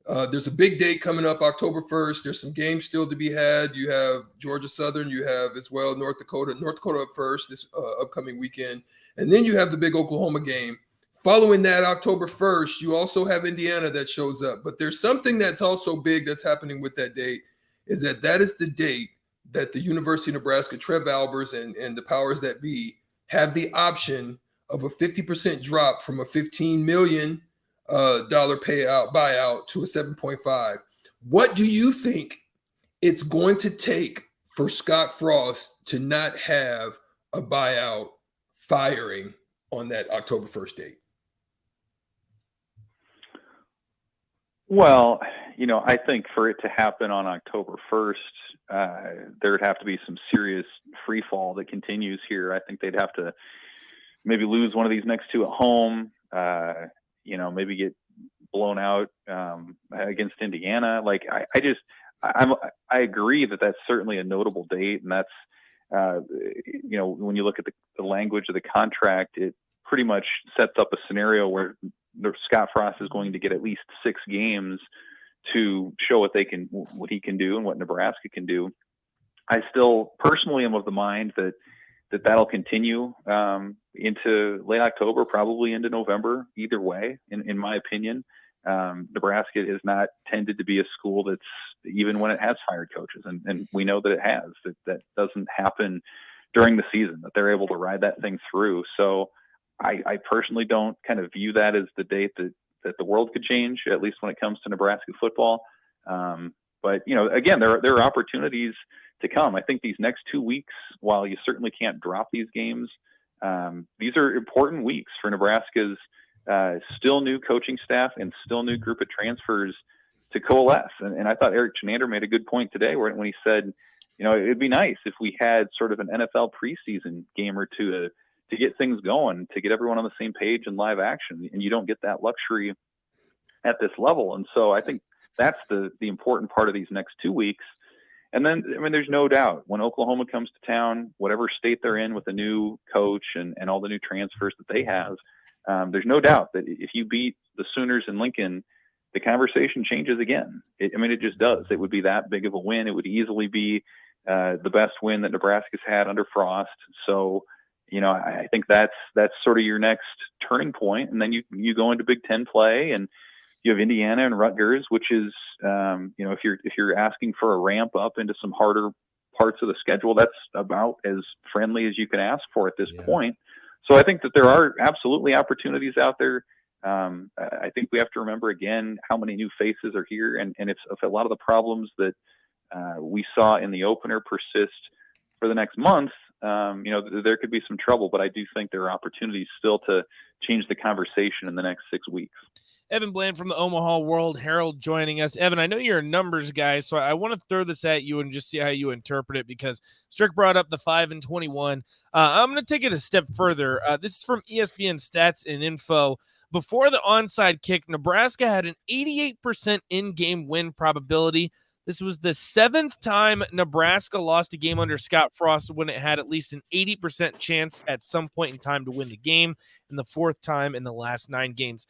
There's a big date coming up, October 1st. There's some games still to be had. You have Georgia Southern. You have as well North Dakota up first this upcoming weekend. And then you have the big Oklahoma game. Following that, October 1st, you also have Indiana that shows up. But there's something that's also big that's happening with that date, is that is the date that the University of Nebraska, Trev Albers and the powers that be have the option of a 50% drop from a $15 million buyout to a 7.5. What do you think it's going to take for Scott Frost to not have a buyout firing on that October 1st date? Well, I think for it to happen on October 1st, there would have to be some serious free fall that continues here. I think they'd have to maybe lose one of these next 2 at home, maybe get blown out against Indiana. Like I agree that that's certainly a notable date, and that's when you look at the language of the contract, it pretty much sets up a scenario where Scott Frost is going to get at least 6 games to show what he can do and what Nebraska can do. I still personally am of the mind that'll continue into late October, probably into November, either way, in my opinion. Nebraska has not tended to be a school that's, even when it has fired coaches, and we know that it has, that doesn't happen during the season, that they're able to ride that thing through. So I personally don't kind of view that as the date that the world could change, at least when it comes to Nebraska football. But, again, there are opportunities to come. I think these next 2 weeks, while you certainly can't drop these games, these are important weeks for Nebraska's still new coaching staff and still new group of transfers to coalesce. And I thought Eric Chenander made a good point today when he said, it'd be nice if we had sort of an NFL preseason game or two to get things going, to get everyone on the same page in live action. And you don't get that luxury at this level. And so I think that's the important part of these next 2 weeks. And then, I mean, there's no doubt when Oklahoma comes to town, whatever state they're in with a new coach and all the new transfers that they have, there's no doubt that if you beat the Sooners in Lincoln, the conversation changes again. It just does. It would be that big of a win. It would easily be the best win that Nebraska's had under Frost. So, I think that's sort of your next turning point. And then you go into Big Ten play, and you have Indiana and Rutgers, which is, if you're asking for a ramp up into some harder parts of the schedule, that's about as friendly as you can ask for at this point. So I think that there are absolutely opportunities out there. I think we have to remember again how many new faces are here, and if a lot of the problems that we saw in the opener persist for the next month, there could be some trouble. But I do think there are opportunities still to change the conversation in the next 6 weeks. Evan Bland from the Omaha World Herald joining us. Evan, I know you're a numbers guy, so I want to throw this at you and just see how you interpret it, because Strick brought up the 5-21. I'm going to take it a step further. This is from ESPN Stats and Info. Before the onside kick, Nebraska had an 88% in-game win probability. This was the 7th time Nebraska lost a game under Scott Frost when it had at least an 80% chance at some point in time to win the game, and the 4th time in the last 9 games.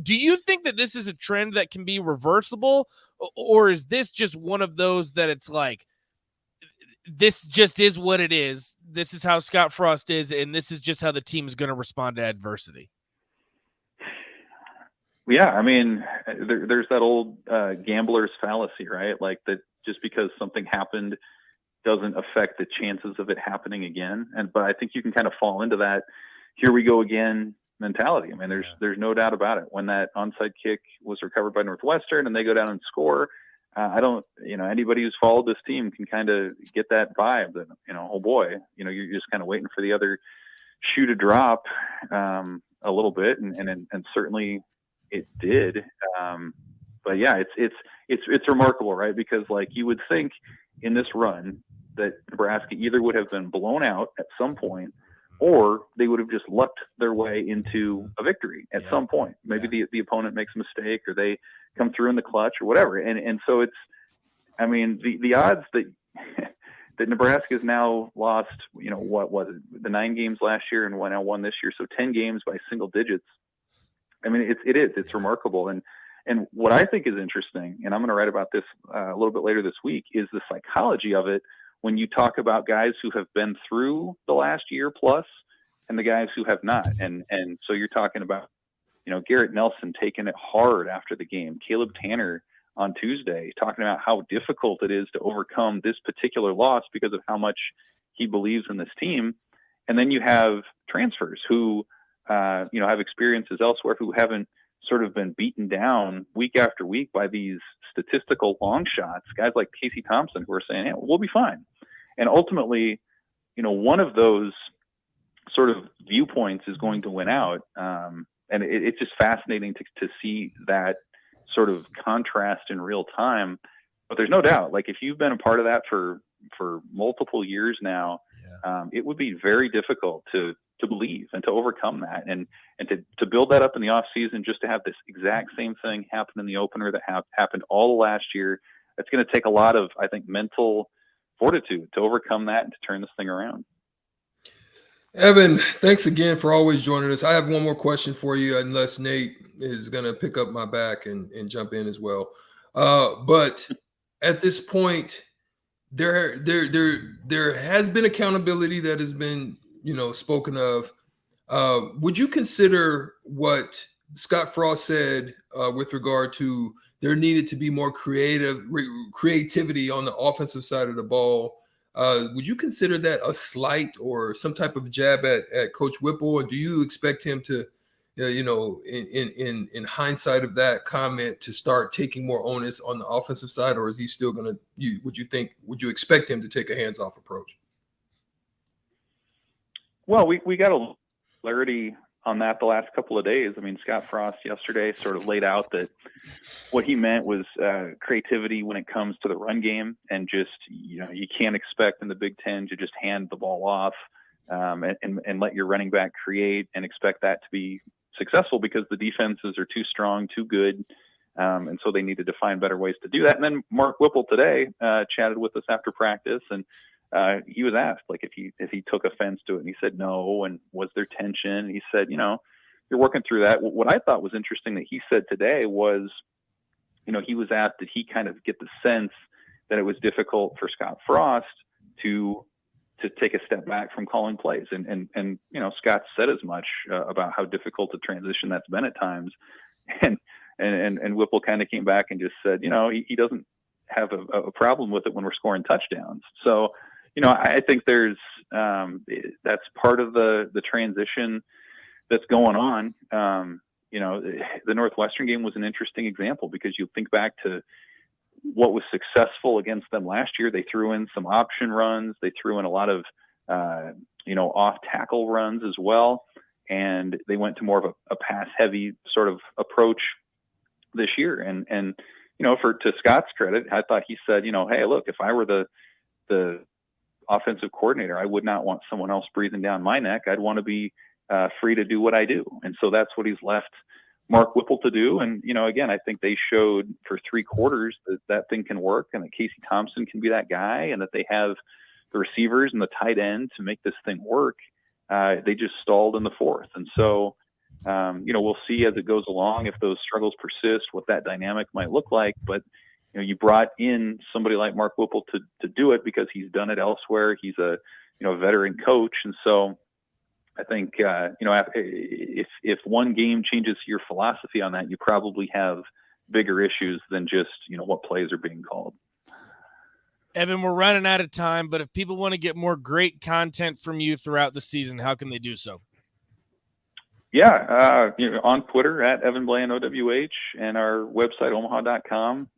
Do you think that this is a trend that can be reversible, or is this just one of those that it's like, this just is what it is, this is how Scott Frost is, and this is just how the team is going to respond to adversity? Yeah, there's that old gambler's fallacy, right? Like that just because something happened doesn't affect the chances of it happening again. But I think you can kind of fall into that here we go again mentality. There's no doubt about it. When that onside kick was recovered by Northwestern and they go down and score, anybody who's followed this team can kind of get that vibe that, oh boy, you're just kind of waiting for the other shoe to drop a little bit, and certainly it did. But yeah, it's remarkable, right? Because like you would think in this run that Nebraska either would have been blown out at some point, or they would have just lucked their way into a victory at some point. Maybe the opponent makes a mistake, or they come through in the clutch or whatever. And so it's, the odds that that Nebraska has now lost, what was it, the 9 games last year and now won this year, so 10 games by single digits. It's remarkable. And what I think is interesting, and I'm going to write about this a little bit later this week, is the psychology of it when you talk about guys who have been through the last year plus and the guys who have not. And so you're talking about, Garrett Nelson taking it hard after the game, Caleb Tanner on Tuesday talking about how difficult it is to overcome this particular loss because of how much he believes in this team. And then you have transfers who, have experiences elsewhere, who haven't sort of been beaten down week after week by these statistical long shots, guys like Casey Thompson, who are saying, hey, we'll be fine. And ultimately, one of those sort of viewpoints is going to win out. And it's just fascinating to see that sort of contrast in real time. But there's no doubt, like if you've been a part of that for multiple years now, it would be very difficult to believe and to overcome that, and to build that up in the off season, just to have this exact same thing happen in the opener that happened all last year. It's going to take a lot of, I think, mental fortitude to overcome that and to turn this thing around. Evan, thanks again for always joining us. I have one more question for you, unless Nate is going to pick up my back and jump in as well. But at this point, there has been accountability that has been, spoken of. Would you consider what Scott Frost said with regard to there needed to be more creativity on the offensive side of the ball? Would you consider that a slight or some type of jab at Coach Whipple, or do you expect him to, in hindsight of that comment, to start taking more onus on the offensive side, or is he still going to? Would you expect him to take a hands-off approach? Well, we got a clarity on that the last couple of days. Scott Frost yesterday sort of laid out that what he meant was creativity when it comes to the run game, and just, you can't expect in the Big Ten to just hand the ball off and let your running back create and expect that to be successful, because the defenses are too strong, too good. And so they needed to find better ways to do that. And then Mark Whipple today chatted with us after practice, and he was asked like if he took offense to it, and he said no. And was there tension? And he said, you're working through that. What I thought was interesting that he said today was, he was asked, did he kind of get the sense that it was difficult for Scott Frost to take a step back from calling plays? And Scott said as much about how difficult a transition that's been at times. And Whipple kind of came back and just said, he doesn't have a problem with it when we're scoring touchdowns. So, I think there's that's part of the transition that's going on. The Northwestern game was an interesting example because you think back to what was successful against them last year. They threw in some option runs. They threw in a lot of, off tackle runs as well. And they went to more of a pass heavy sort of approach this year. And to Scott's credit, I thought he said, hey, look, if I were the offensive coordinator, I would not want someone else breathing down my neck. I'd want to be free to do what I do. And so that's what he's left Mark Whipple to do. And, again, I think they showed for 3 quarters that thing can work, and that Casey Thompson can be that guy, and that they have the receivers and the tight end to make this thing work. They just stalled in the 4th. And so, we'll see as it goes along, if those struggles persist, what that dynamic might look like. But, you brought in somebody like Mark Whipple to do it because he's done it elsewhere. He's a veteran coach. And so I think, if one game changes your philosophy on that, you probably have bigger issues than just, what plays are being called. Evan, we're running out of time, but if people want to get more great content from you throughout the season, how can they do so? Yeah, on Twitter at Evan Bland OWH, and our website omaha.com.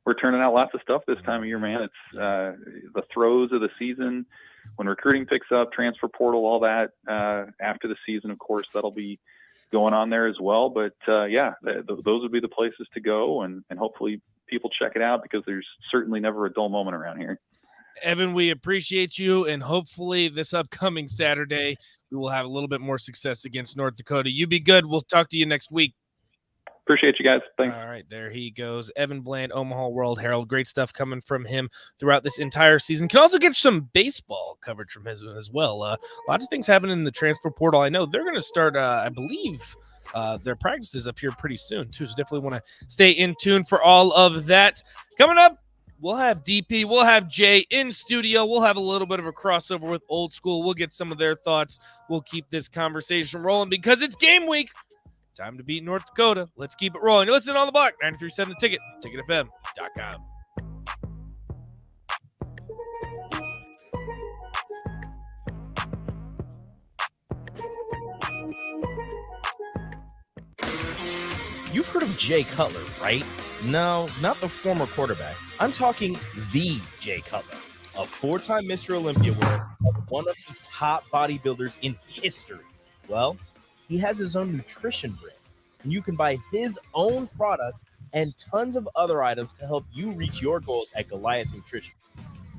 We're turning out lots of stuff this time of year, man. It's the throes of the season, when recruiting picks up, transfer portal, all that. After the season, of course, that'll be going on there as well. But those would be the places to go, and hopefully people check it out, because there's certainly never a dull moment around here. Evan, we appreciate you, and hopefully this upcoming Saturday we will have a little bit more success against North Dakota. You be good. We'll talk to you next week. Appreciate you guys. Thanks. All right, there he goes. Evan Bland, Omaha World Herald. Great stuff coming from him throughout this entire season. Can also get some baseball coverage from his as well. Lots of things happening in the transfer portal. I know they're going to start, I believe, their practices up here pretty soon, too. So definitely want to stay in tune for all of that. Coming up, we'll have DP, we'll have Jay in studio. We'll have a little bit of a crossover with Old School. We'll get some of their thoughts. We'll keep this conversation rolling because it's game week. Time to beat North Dakota. Let's keep it rolling. You're listening on the block, 93.7 The Ticket, ticketfm.com. You've heard of Jay Cutler, right? No, not the former quarterback. I'm talking the Jay Cutler, a 4-time Mr. Olympia winner, one of the top bodybuilders in history. Well, he has his own nutrition brand, and you can buy his own products and tons of other items to help you reach your goals at Goliath Nutrition.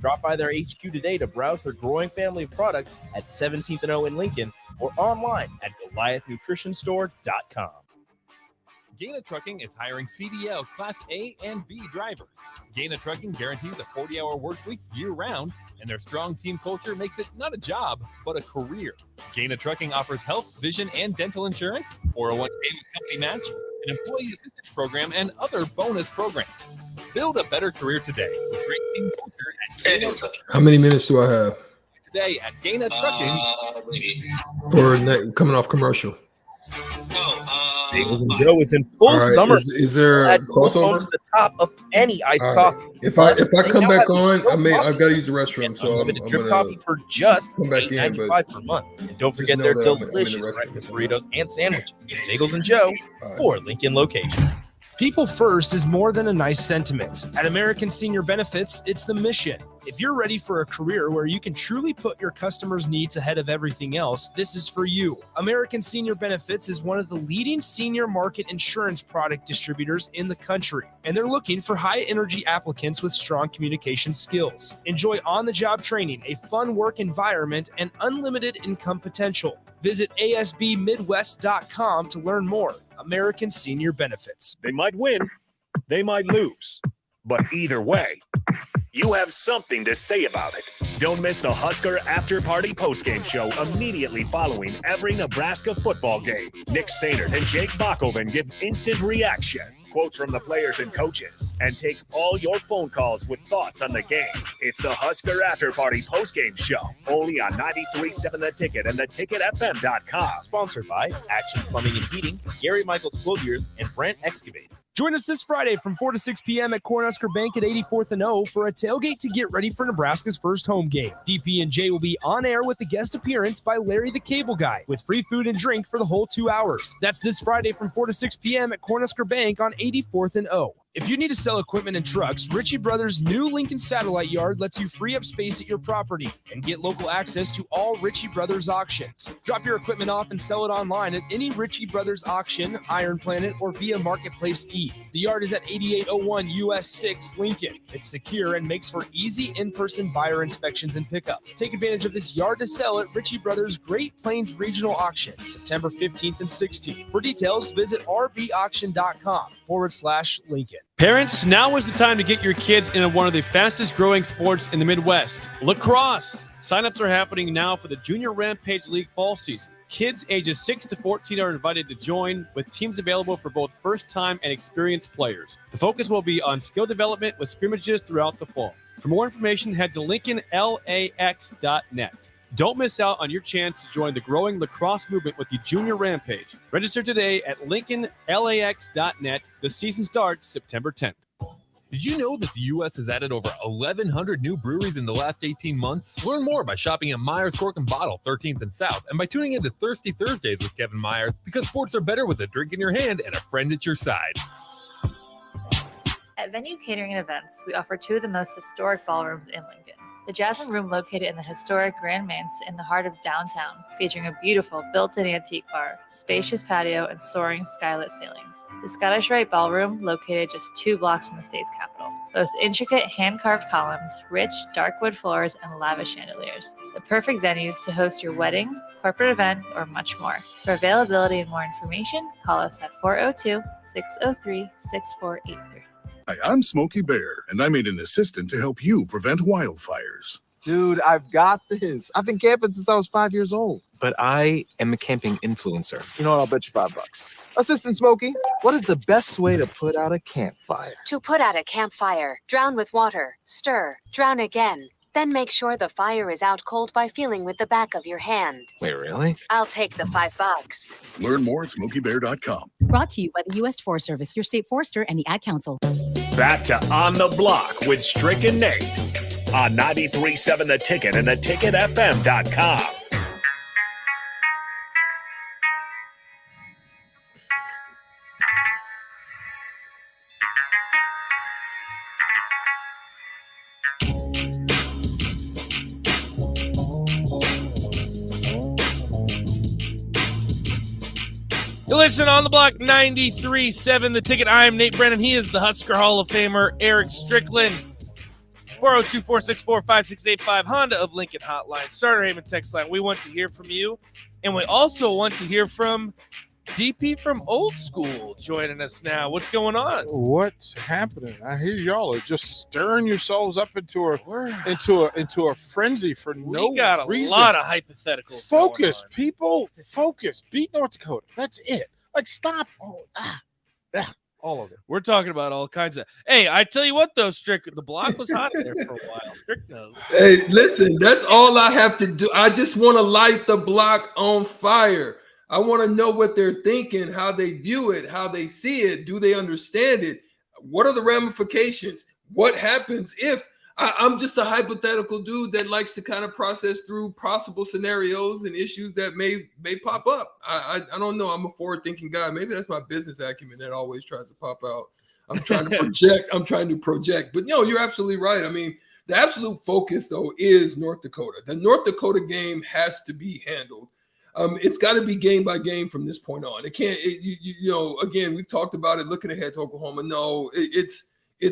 Drop by their HQ today to browse their growing family of products at 17th and O in Lincoln, or online at GoliathNutritionStore.com. Gaina Trucking is hiring CDL Class A and B drivers. Gaina Trucking guarantees a 40-hour work week year-round, and their strong team culture makes it not a job, but a career. Gaina Trucking offers health, vision, and dental insurance, 401k with company match, an employee assistance program, and other bonus programs. Build a better career today with great team culture at Gaina Trucking. How many minutes do I have? Today at Gaina Trucking. For coming off commercial. Bagels and Joe is in full summer. Is there a crossover to the top of any iced coffee? If I come back on, I've got to use the restroom, so I'm drip coffee for just come back in, $8.95 per month. And don't forget their delicious breakfast burritos and sandwiches. Bagels and Joe, 4 Lincoln locations. People first is more than a nice sentiment. At American Senior Benefits, it's the mission. If you're ready for a career where you can truly put your customers' needs ahead of everything else, this is for you. American Senior Benefits is one of the leading senior market insurance product distributors in the country, and they're looking for high-energy applicants with strong communication skills. Enjoy on-the-job training, a fun work environment, and unlimited income potential. Visit asbmidwest.com to learn more. American Senior Benefits. They might win, they might lose, but either way, you have something to say about it. Don't miss the Husker After Party postgame show immediately following every Nebraska football game. Nick Sainert and Jake Bakoven give instant reaction, quotes from the players and coaches, and take all your phone calls with thoughts on the game. It's the Husker After Party postgame show, only on 93.7 The Ticket and theticketfm.com. Sponsored by Action Plumbing and Heating, Gary Michaels Clothiers, and Brent Excavating. Join us this Friday from 4 to 6 p.m. at Cornhusker Bank at 84th and O for a tailgate to get ready for Nebraska's first home game. DP and J will be on air with a guest appearance by Larry the Cable Guy with free food and drink for the whole 2 hours. That's this Friday from 4 to 6 p.m. at Cornhusker Bank on 84th and O. If you need to sell equipment and trucks, Ritchie Brothers' new Lincoln Satellite Yard lets you free up space at your property and get local access to all Ritchie Brothers auctions. Drop your equipment off and sell it online at any Ritchie Brothers auction, Iron Planet, or via Marketplace E. The yard is at 8801 US 6 Lincoln. It's secure and makes for easy in-person buyer inspections and pickup. Take advantage of this yard to sell at Ritchie Brothers Great Plains Regional Auction, September 15th and 16th. For details, visit rbauction.com/Lincoln. Parents, now is the time to get your kids into one of the fastest growing sports in the Midwest, lacrosse. Signups are happening now for the Junior Rampage League fall season. Kids ages 6 to 14 are invited to join, with teams available for both first-time and experienced players. The focus will be on skill development with scrimmages throughout the fall. For more information, head to lincolnlax.net. Don't miss out on your chance to join the growing lacrosse movement with the Junior Rampage. Register today at lincolnlax.net. The season starts September 10th. Did you know that the U.S. has added over 1,100 new breweries in the last 18 months? Learn more by shopping at Myers Cork and Bottle, 13th and South, and by tuning into Thirsty Thursdays with Kevin Myers, because sports are better with a drink in your hand and a friend at your side. At Venue Catering and Events, we offer two of the most historic ballrooms in Lincoln. The Jasmine Room, located in the historic Grand Manse in the heart of downtown, featuring a beautiful built-in antique bar, spacious patio, and soaring skylit ceilings. The Scottish Rite Ballroom, located just 2 blocks from the state's capital, boasts intricate hand-carved columns, rich, dark wood floors, and lavish chandeliers. The perfect venues to host your wedding, corporate event, or much more. For availability and more information, call us at 402-603-6483. Hi, I'm Smokey Bear, and I made an assistant to help you prevent wildfires. Dude, I've got this. I've been camping since I was 5 years old. But I am a camping influencer. You know what? I'll bet you $5. Assistant Smokey, what is the best way to put out a campfire? To put out a campfire, drown with water, stir, drown again. Then make sure the fire is out cold by feeling with the back of your hand. Wait, really? I'll take the $5. Learn more at smokeybear.com. Brought to you by the U.S. Forest Service, your state forester, and the Ad Council. Back to On the Block with Strick and Nate on 93.7 The Ticket and theticketfm.com. You listen on the block 93.7 The Ticket. I'm Nate Brennan. He is the Husker Hall of Famer, Eric Strickland. 402-464-5685, Honda of Lincoln hotline, Starter Heyman text line. We want to hear from you, and we also want to hear from DP from Old School joining us now. What's going on? What's happening? I hear y'all are just stirring yourselves up into a frenzy for no reason. We got a lot of hypotheticals. Focus, people. Focus. Beat North Dakota. That's it. Like, stop. All of it. We're talking about all kinds of. Hey, I tell you what, though, Strick, the block was hot there for a while. Strick knows. Hey, listen, that's all I have to do. I just want to light the block on fire. I want to know what they're thinking, how they view it, how they see it. Do they understand it? What are the ramifications? What happens if I'm just a hypothetical dude that likes to kind of process through possible scenarios and issues that may pop up. I don't know. I'm a forward-thinking guy. Maybe that's my business acumen that always tries to pop out. I'm trying to project. But you're absolutely right. I mean, The absolute focus, though, is North Dakota. The North Dakota game has to be handled. It's got to be game by game from this point on. It can't, again, we've talked about it looking ahead to Oklahoma. No, it's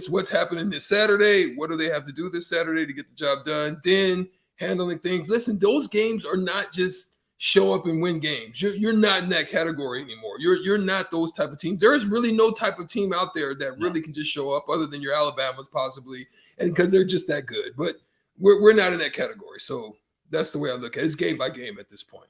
what's happening this Saturday. What do they have to do this Saturday to get the job done? Then handling things. Listen, those games are not just show up and win games. You're not in that category anymore. You're not those type of teams. There is really no type of team out there that really can just show up other than your Alabamas possibly, and because they're just that good. But we're not in that category. So that's the way I look at it. It's game by game at this point.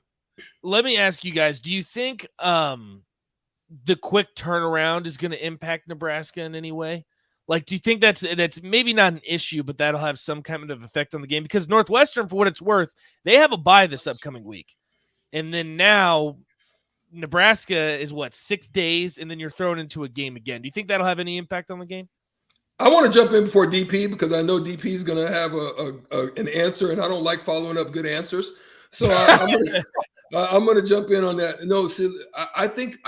Let me ask you guys, do you think the quick turnaround is going to impact Nebraska in any way? Like, do you think that's maybe not an issue, but that'll have some kind of effect on the game? Because Northwestern, for what it's worth, they have a bye this upcoming week. And then now Nebraska is 6 days, and then you're thrown into a game again. Do you think that'll have any impact on the game? I want to jump in before DP because I know DP is going to have an answer, and I don't like following up good answers. So I'm going to jump in on that. No, I think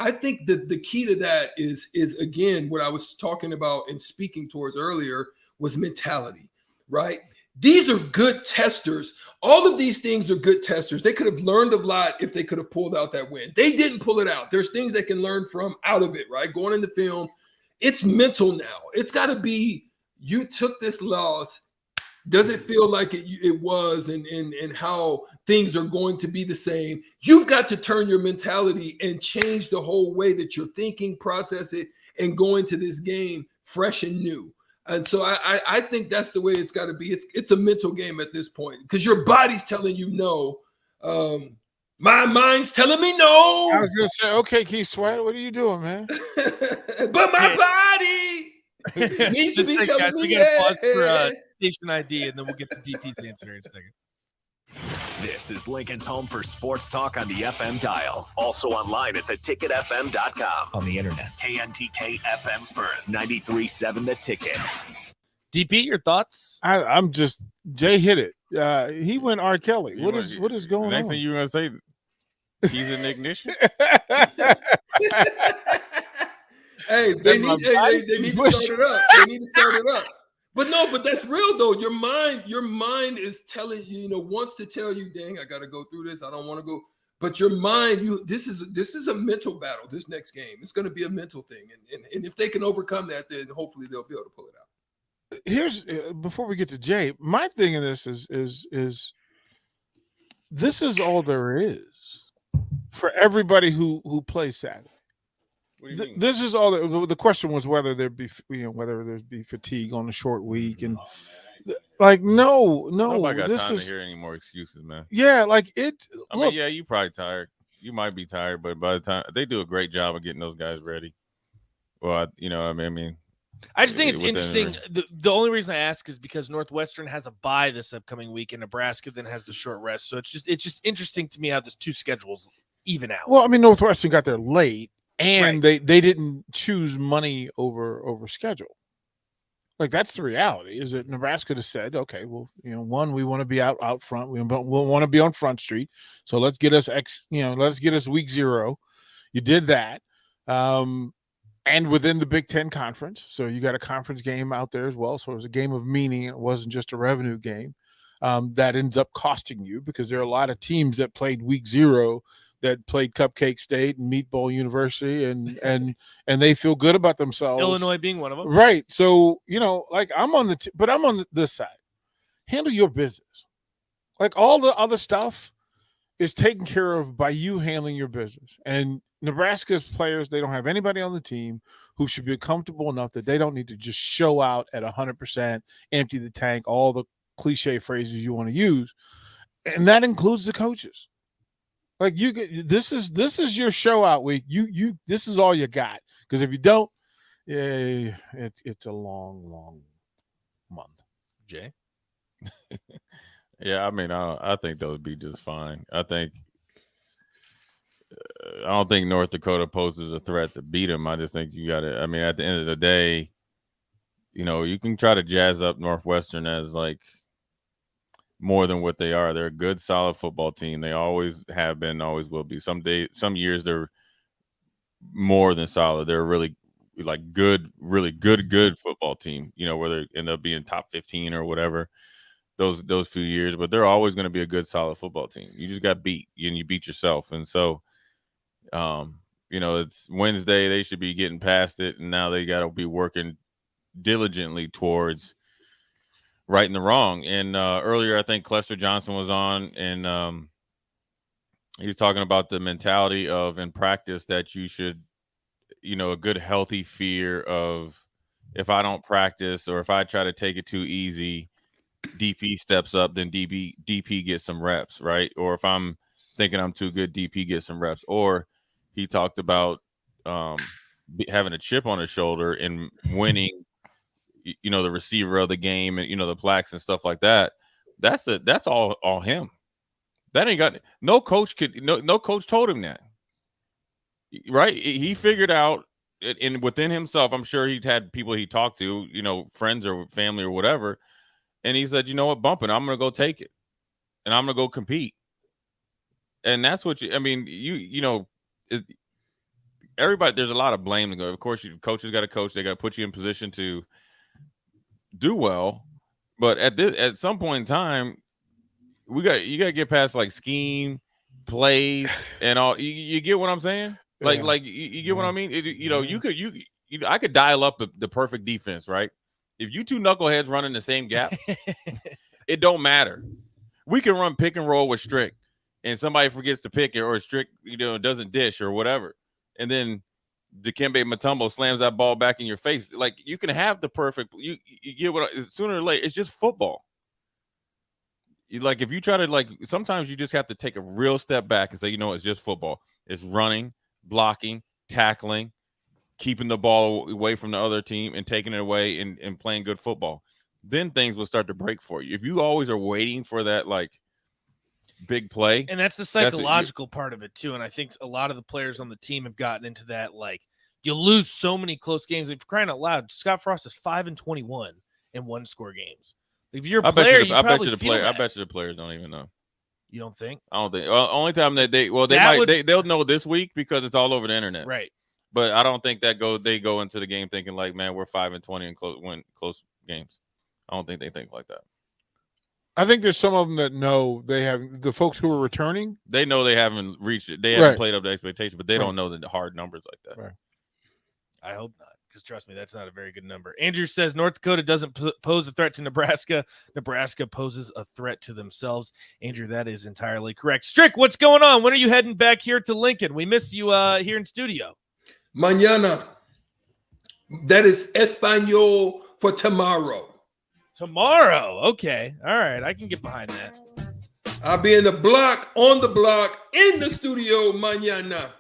that the key to that is again what I was talking about and speaking towards earlier was mentality, right? These are good testers. All of these things are good testers. They could have learned a lot if they could have pulled out that win. They didn't pull it out. There's things they can learn from out of it, right? Going into film, it's mental now. It's got to be you took this loss. Does it feel like it was and how things are going to be the same? You've got to turn your mentality and change the whole way that you're thinking, process it, and go into this game fresh and new. And so I think that's the way it's got to be. It's a mental game at this point because your body's telling you no. My mind's telling me no. I was going to say, okay, Keith Sweat, what are you doing, man? But my body needs to be telling me we got to pause for station ID, and then we'll get to DP's answer in a second. This is Lincoln's home for sports talk on the FM dial. Also online at theticketfm.com. On the internet. KNTK FM Firth, 93.7 The Ticket. DP, your thoughts? I'm just Jay hit it. He went R. Kelly. What is going on? Next thing you were gonna say, he's an ignition. Hey, they need to start it up. They need to start it up. But that's real though. Your mind is telling you, wants to tell you, dang, I got to go through this. I don't want to go. But your mind, this is a mental battle. This next game, it's going to be a mental thing, and if they can overcome that, then hopefully they'll be able to pull it out. Here's before we get to Jay, my thing in this is this is all there is for everybody who plays Saturday. This is all. The question was whether there'd be fatigue on the short week, and no. Nobody got time to hear any more excuses, man. Yeah, it. I mean, yeah, you probably tired. You might be tired, but by the time they do a great job of getting those guys ready. Well, I mean. I just think it's interesting. The only reason I ask is because Northwestern has a bye this upcoming week, and Nebraska then has the short rest. So it's just interesting to me how this two schedules even out. Well, I mean, Northwestern got there late. And they didn't choose money over schedule. That's the reality. Is that Nebraska just said, okay, well, one, we want to be out front. We want to be on Front Street. So let's get us week 0. You did that, and within the Big Ten conference. So you got a conference game out there as well. So it was a game of meaning. It wasn't just a revenue game that ends up costing you because there are a lot of teams that played week 0 that played Cupcake State and Meatball University, and they feel good about themselves. Illinois being one of them, right? So I'm on but I'm on this side. Handle your business. All the other stuff is taken care of by you handling your business. And Nebraska's players, they don't have anybody on the team who should be comfortable enough that they don't need to just show out at 100%, empty the tank, all the cliche phrases you want to use, and that includes the coaches. This is your show out week. You this is all you got, because if you don't, it's a long month. Jay. Yeah, I mean, I think that would be just fine. I don't think North Dakota poses a threat to beat them. I just think you got to. I mean, at the end of the day, you can try to jazz up Northwestern as more than what they are. They're a good, solid football team. They always have been, always will be. Some years they're more than solid. They're a really like good, really good football team, you know, where they end up being top 15 or whatever those few years, but they're always going to be a good, solid football team. You just got beat and you beat yourself. And so, you know, it's Wednesday. They should be getting past it. And now they got to be working diligently towards right and the wrong. And earlier, I think Clester Johnson was on, and he was talking about the mentality of in practice that you should, you know, a good healthy fear of if I don't practice or if I try to take it too easy, DP steps up, then DP gets some reps, right? Or if I'm thinking I'm too good, DP gets some reps. Or he talked about having a chip on his shoulder and winning, you know, the receiver of the game and, you know, the plaques and stuff like that. That's all him. That ain't got no coach told him that. Right? He figured out and within himself, I'm sure he'd had people he talked to, you know, friends or family or whatever. And he said, you know what, bumping, I'm going to go take it and I'm going to go compete. And that's what you know, everybody, there's a lot of blame to go. Of course, coaches got to coach. They got to put you in position to do well. But at some point in time, you got to get past like scheme, plays, and all. You get what I'm saying? Like you get what I mean? You know, I could dial up the perfect defense, right? If you two knuckleheads run in the same gap, it don't matter. We can run pick and roll with Strick, and somebody forgets to pick it, or Strick, you know, doesn't dish or whatever, and then Dikembe Mutombo slams that ball back in your face. Like, you can have the perfect. You get what? Sooner or later, it's just football. Like, if you try to, like, sometimes you just have to take a real step back and say, you know, it's just football. It's running, blocking, tackling, keeping the ball away from the other team and taking it away and playing good football. Then things will start to break for you. If you always are waiting for that, like, big play. And that's the psychological part of it, too. And I think a lot of the players on the team have gotten into that, like, you lose so many close games. If crying out loud, Scott Frost is 5-21 in one-score games. If you're a player, I bet you the players don't even know. You don't think? I don't think. Well, only time that they'll know this week because it's all over the internet, right? But I don't think they go into the game thinking like, man, we're 5-20 and win close games. I don't think they think like that. I think there's some of them that know they have the folks who are returning. They know they haven't reached it. They haven't played up to expectation, but they don't know the hard numbers like that. Right. I hope not, because trust me, that's not a very good number. Andrew says North Dakota doesn't pose a threat to Nebraska. Nebraska poses a threat to themselves. Andrew, that is entirely correct. Strick, what's going on? When are you heading back here to Lincoln? We miss you here in studio. Mañana. That is Espanol for tomorrow. Tomorrow. Okay. All right. I can get behind that. I'll be on the block, in the studio mañana.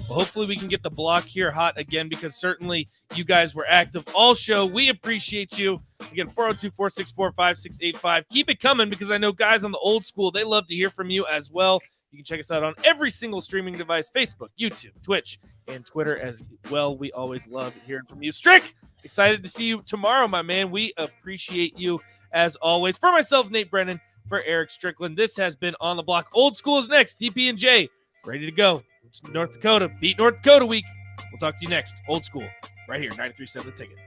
Well, hopefully we can get the block here hot again, because certainly you guys were active all show. We appreciate you. Again, 402-464-5685. Keep it coming, because I know guys on the old school, they love to hear from you as well. You can check us out on every single streaming device, Facebook, YouTube, Twitch, and Twitter as well. We always love hearing from you. Strick, excited to see you tomorrow, my man. We appreciate you as always. For myself, Nate Brennan, for Eric Strickland, this has been On the Block. Old School is next. DP and J, ready to go. North Dakota, beat North Dakota week. We'll talk to you next. Old School, right here, 93.7 The Ticket.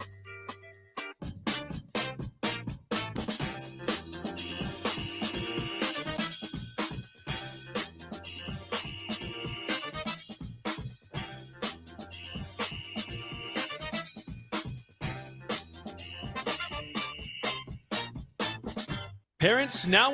Parents now